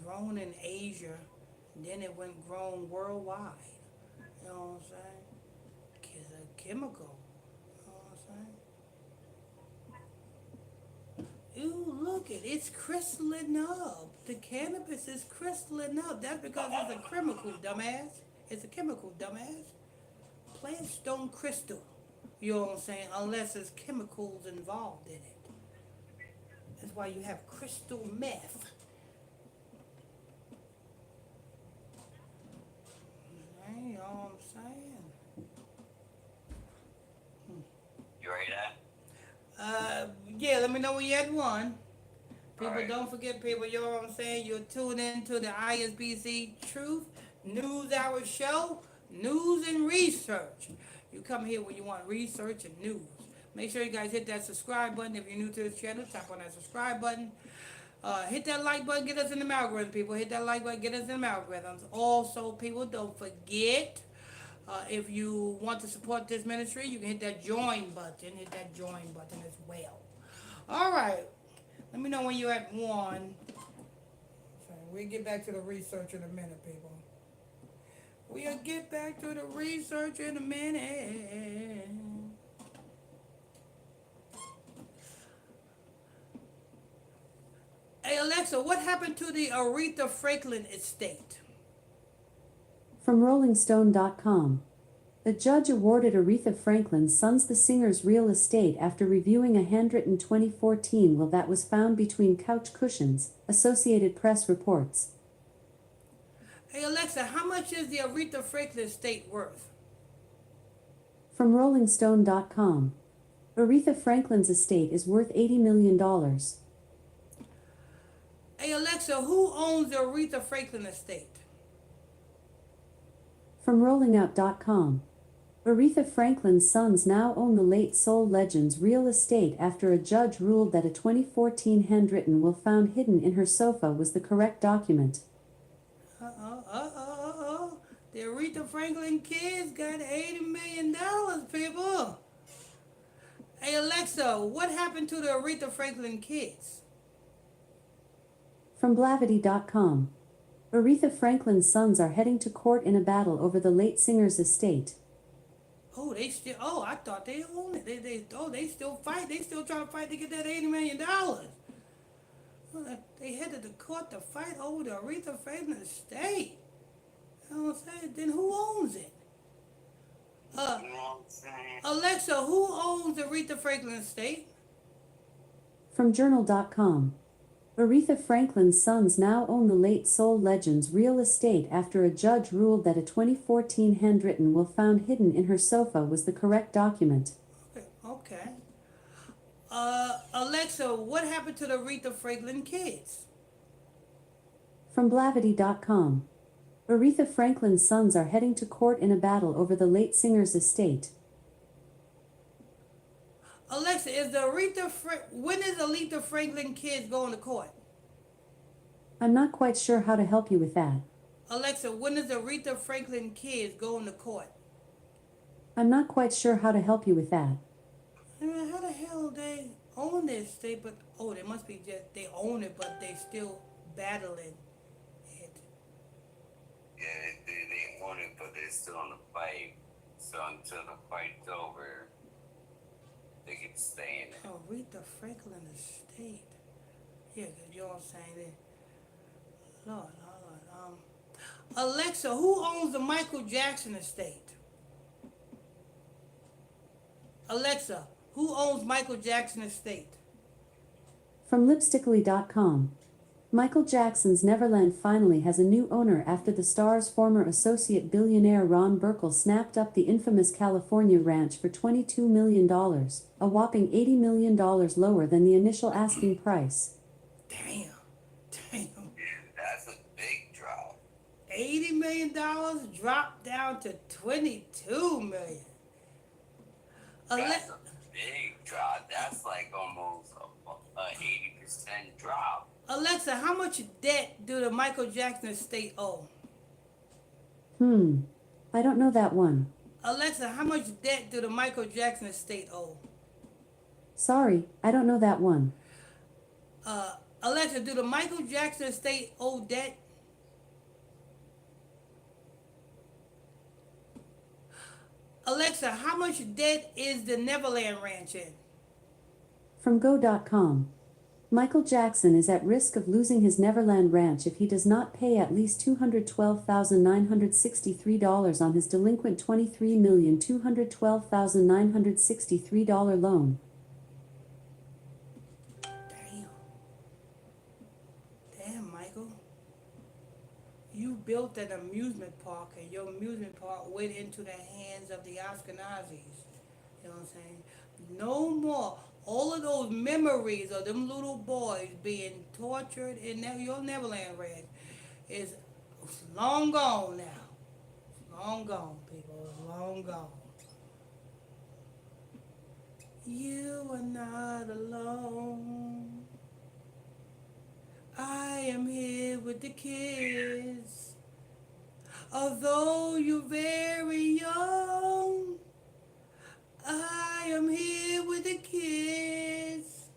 S1: Grown in Asia, then it went grown worldwide. You know what I'm saying? It's a chemical. You know what I'm saying? Ooh, look it. It's crystalline up. The cannabis is crystalline up. That's because it's a chemical, dumbass. It's a chemical, dumbass. Plants don't crystal. You know what I'm saying? Unless there's chemicals involved in it. That's why you have crystal meth. You know what I'm saying?
S12: You ready to?
S1: Yeah, let me know when you had one. People,
S12: right.
S1: Don't forget, people, you know what I'm saying? You're tuned into the ISBC Truth News Hour show, news and research. You come here when you want research and news. Make sure you guys hit that subscribe button. If you're new to this channel, tap on that subscribe button. Hit that like button, get us in the algorithm, people. Hit that like button, get us in the algorithms. Also, people, don't forget, if you want to support this ministry, you can hit that join button. Hit that join button as well. All right. Let me know when you're at 1. So we'll get back to the research in a minute, people. We'll get back to the research in a minute. Hey Alexa, what happened to the Aretha Franklin estate?
S2: From RollingStone.com. A judge awarded Aretha Franklin's sons the singer's real estate after reviewing a handwritten 2014 will that was found between couch cushions, Associated Press reports.
S1: Hey Alexa, how much is the Aretha Franklin estate worth?
S2: From RollingStone.com. Aretha Franklin's estate is worth $80 million.
S1: Hey Alexa, who owns the Aretha Franklin estate?
S2: From RollingOut.com. Aretha Franklin's sons now own the late soul legend's real estate after a judge ruled that a 2014 handwritten will found hidden in her sofa was the correct document.
S1: The Aretha Franklin kids got $80 million, people. Hey Alexa, what happened to the Aretha Franklin kids?
S2: From Blavity.com. Aretha Franklin's sons are heading to court in a battle over the late singer's estate.
S1: Oh, I thought they own it. They still fight. They still trying to fight to get that $80 million. They headed to court to fight over the Aretha Franklin estate. You know what I'm saying? Then who owns it? Alexa, who owns the Aretha Franklin estate?
S2: From Journal.com. Aretha Franklin's sons now own the late soul legend's real estate after a judge ruled that a 2014 handwritten will found hidden in her sofa was the correct document.
S1: Okay. Alexa, what happened to the Aretha Franklin kids?
S2: From Blavity.com. Aretha Franklin's sons are heading to court in a battle over the late singer's estate.
S1: Alexa, when is Aretha Franklin kids going to court?
S2: I'm not quite sure how to help you with that.
S1: Alexa, when is the Aretha Franklin kids going to court?
S2: I'm not quite sure how to help you with that.
S1: I mean, how the hell they own this estate, but they must be just they own it, but they still battling it.
S12: Yeah, they own it, but they're still in the fight. So until the fight's over, they can stay in it.
S1: Aretha Franklin estate. Yeah, you know what I'm saying? Lord. Alexa, who owns the Michael Jackson estate? Alexa, who owns Michael Jackson estate?
S2: From Lipstickly.com. Michael Jackson's Neverland finally has a new owner after the star's former associate billionaire Ron Burkle snapped up the infamous California ranch for $22 million, a whopping $80 million lower than the initial asking price.
S1: Damn.
S12: That's a big drop.
S1: $80 million dropped down to $22 million.
S12: That's a big drop. That's like almost a 80% drop.
S1: Alexa, how much debt do the Michael Jackson estate owe?
S2: I don't know that one.
S1: Alexa, how much debt do the Michael Jackson estate owe?
S2: Sorry, I don't know that one.
S1: Alexa, do the Michael Jackson estate owe debt? Alexa, how much debt is the Neverland Ranch in?
S2: From Go.com. Michael Jackson is at risk of losing his Neverland Ranch if he does not pay at least $212,963 on his delinquent $23,212,963 loan.
S1: Damn, Michael. You built an amusement park, and your amusement park went into the hands of the Ashkenazis. You know what I'm saying? No more. All of those memories of them little boys being tortured in your Neverland Ranch is long gone now. It's long gone, people. It's long gone. You are not alone. I am here with the kids. Although you're very young, I am here with the kids.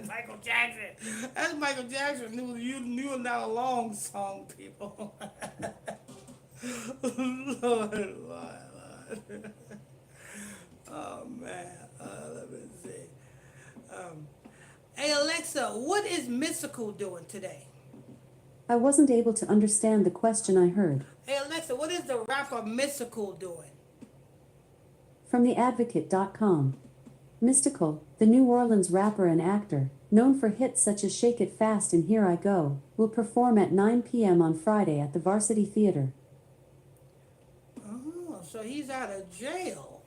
S1: Michael Jackson. That's Michael Jackson. You knew not a long song, people. Lord. Oh man. Let me see. Hey Alexa, what is Mystical doing today?
S2: I wasn't able to understand the question I heard.
S1: Hey Alexa, what is the rapper Mystical doing?
S2: From theadvocate.com. Mystical, the New Orleans rapper and actor, known for hits such as Shake It Fast and Here I Go, will perform at 9 p.m. on Friday at the Varsity Theater.
S1: Oh, so he's out of jail.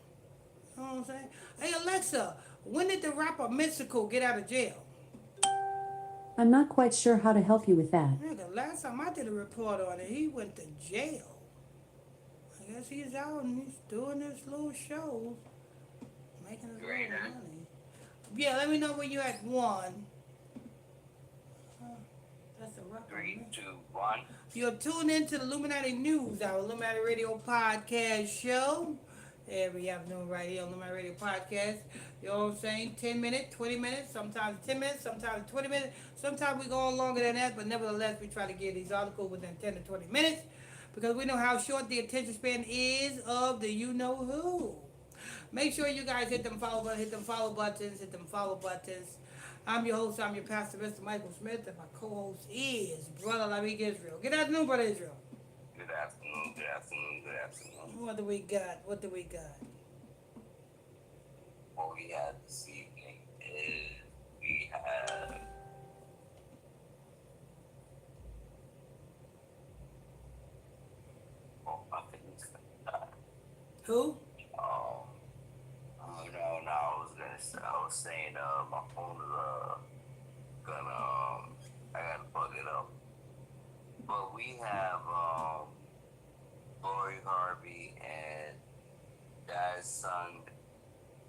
S1: You know what I'm saying? Hey Alexa, when did the rapper Mystical get out of jail?
S2: I'm not quite sure how to help you with that.
S1: Yeah, the last time I did a report on it, he went to jail. I guess he's out and he's doing his little shows, making his little money. Yeah, let me know when you're at 1. That's a rough
S12: 3, 2, 1.
S1: You're tuned into the Illuminati News, our Illuminati Radio podcast show. Every afternoon right here on Illuminati Radio podcast. You know what I'm saying? 10 minutes, 20 minutes, sometimes 10 minutes, sometimes 20 minutes. Sometimes we go on longer than that, but nevertheless, we try to get these articles within 10 to 20 minutes because we know how short the attention span is of the you-know-who. Make sure you guys hit them follow buttons. I'm your host, I'm your pastor, Mr. Michael Smith, and my co-host is Brother Larik Israel. Good afternoon, Brother Israel.
S12: Good afternoon.
S1: What do we got?
S12: What we have this evening is we have I think it's
S1: who?
S12: I was saying my phone is gonna I gotta plug it up. But we have Lori Harvey and Dad's son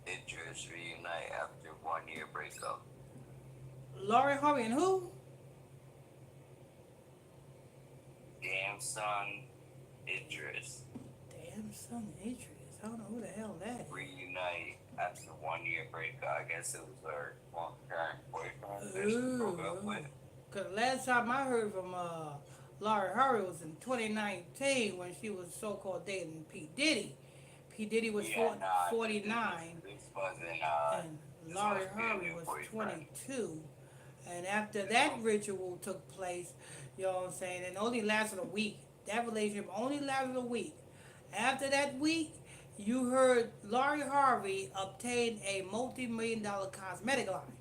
S12: Idris reunite after 1-year breakup.
S1: Lori Harvey and who?
S12: Damn son Idris.
S1: Damn son Idris. I don't know who the hell that is.
S12: Reunite after 1-year breakup. I guess it was her long-term boyfriend that she broke up with.
S1: Cause last time I heard from Lori Harvey was in 2019 when she was so-called dating P. Diddy. P. Diddy was 49.
S12: This wasn't,
S1: and Lori Harvey was 22. And after that ritual took place, you know what I'm saying, it only lasted a week. That relationship only lasted a week. After that week, you heard Lori Harvey obtain a multi-million-dollar cosmetic line.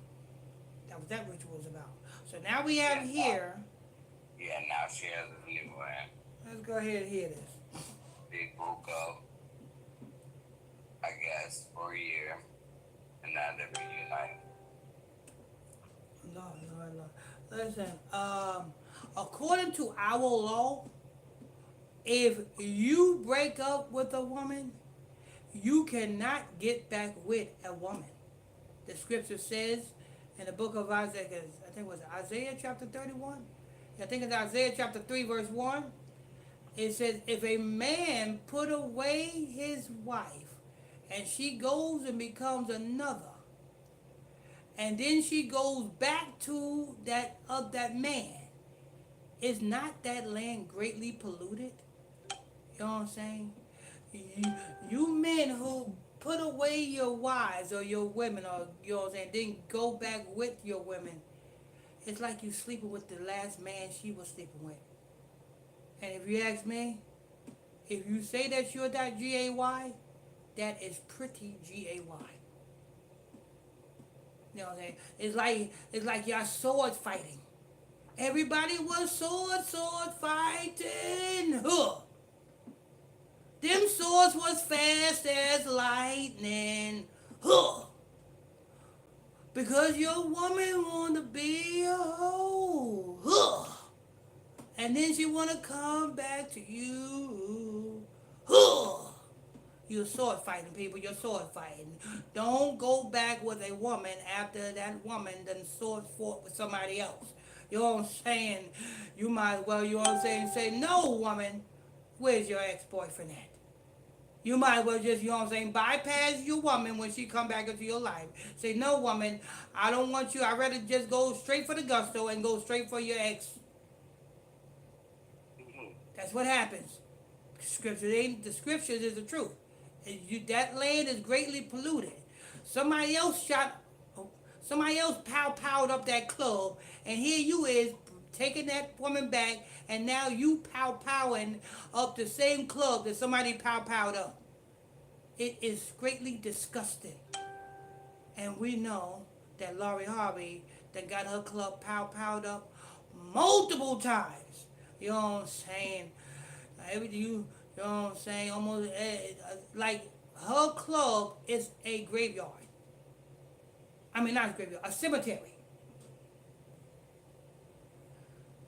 S1: That was that ritual was about. So now we have here.
S12: Yeah, now she has a new one.
S1: Let's go ahead and hear this.
S12: They broke up, I guess, for a year, and now they're reunited.
S1: No. Listen, according to our law, if you break up with a woman, you cannot get back with a woman. The scripture says in the book of Isaiah, I think it was Isaiah chapter 31. I think it's Isaiah chapter 3 verse 1. It says, if a man put away his wife and she goes and becomes another, and then she goes back to that man, is not that land greatly polluted? You know what I'm saying? You men who put away your wives or your women, or you know what I'm saying, then go back with your women, it's like you sleeping with the last man she was sleeping with. And if you ask me, if you say that you're that G-A-Y, that is pretty G-A-Y. You know what I'm saying? It's like y'all sword fighting. Everybody was sword fighting. Huh. Them swords was fast as lightning. Huh. Because your woman wanna be a hoe. Huh. And then she wanna come back to you. Huh. You're sword fighting, people. You're sword fighting. Don't go back with a woman after that woman done sword fought with somebody else. You know what I'm saying? You might as well, you know what I'm saying, say, no, woman, where's your ex-boyfriend at? You might as well just, you know what I'm saying, bypass your woman when she come back into your life. Say, no, woman, I don't want you. I'd rather just go straight for the gusto and go straight for your ex. That's what happens. The scriptures is the truth. That land is greatly polluted. Somebody else powed up that club, and here you is taking that woman back, and now you powering up the same club that somebody powed up. It is greatly disgusting. And we know that Lori Harvey that got her club powed up multiple times. You know what I'm saying? You know what I'm saying? Almost like her club is a graveyard. I mean, not a graveyard, a cemetery.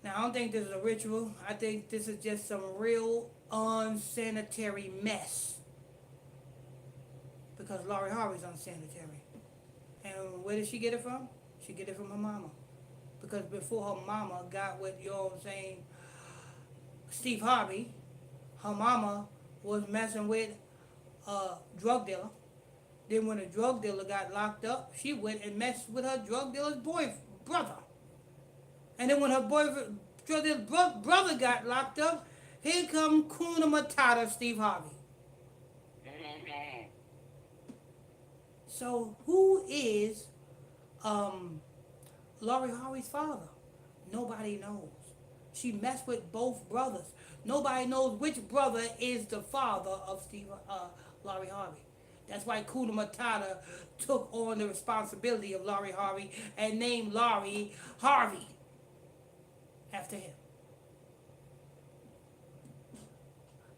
S1: Now, I don't think this is a ritual. I think this is just some real unsanitary mess. Because Lori Harvey's unsanitary. And where did she get it from? She get it from her mama. Because before her mama got with, you know what I'm saying, Steve Harvey, her mama was messing with a drug dealer. Then when the drug dealer got locked up, she went and messed with her drug dealer's brother. And then when her drug dealer's brother got locked up, here come Kuna Matata, Steve Harvey. So who is Lori Harvey's father? Nobody knows. She messed with both brothers. Nobody knows which brother is the father of Lori Harvey. That's why Kuna Matata took on the responsibility of Lori Harvey and named Lori Harvey after him.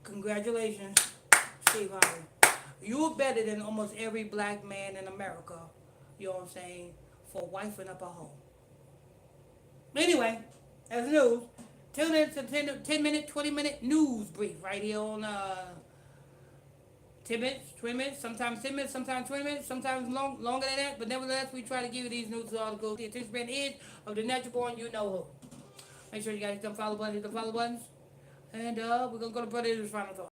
S1: Congratulations, Steve Harvey. You're better than almost every black man in America, you know what I'm saying, for wifing up a home. Anyway, that's news. Tune in to 10-minute, 20-minute news brief right here on 10 minutes, 20 minutes, sometimes 10 minutes, sometimes 20 minutes, sometimes longer than that. But nevertheless, we try to give you these news articles. The attention span is of the natural born, you know who. Make sure you guys hit them follow buttons, And we're going to go to Brother Israel's final thoughts.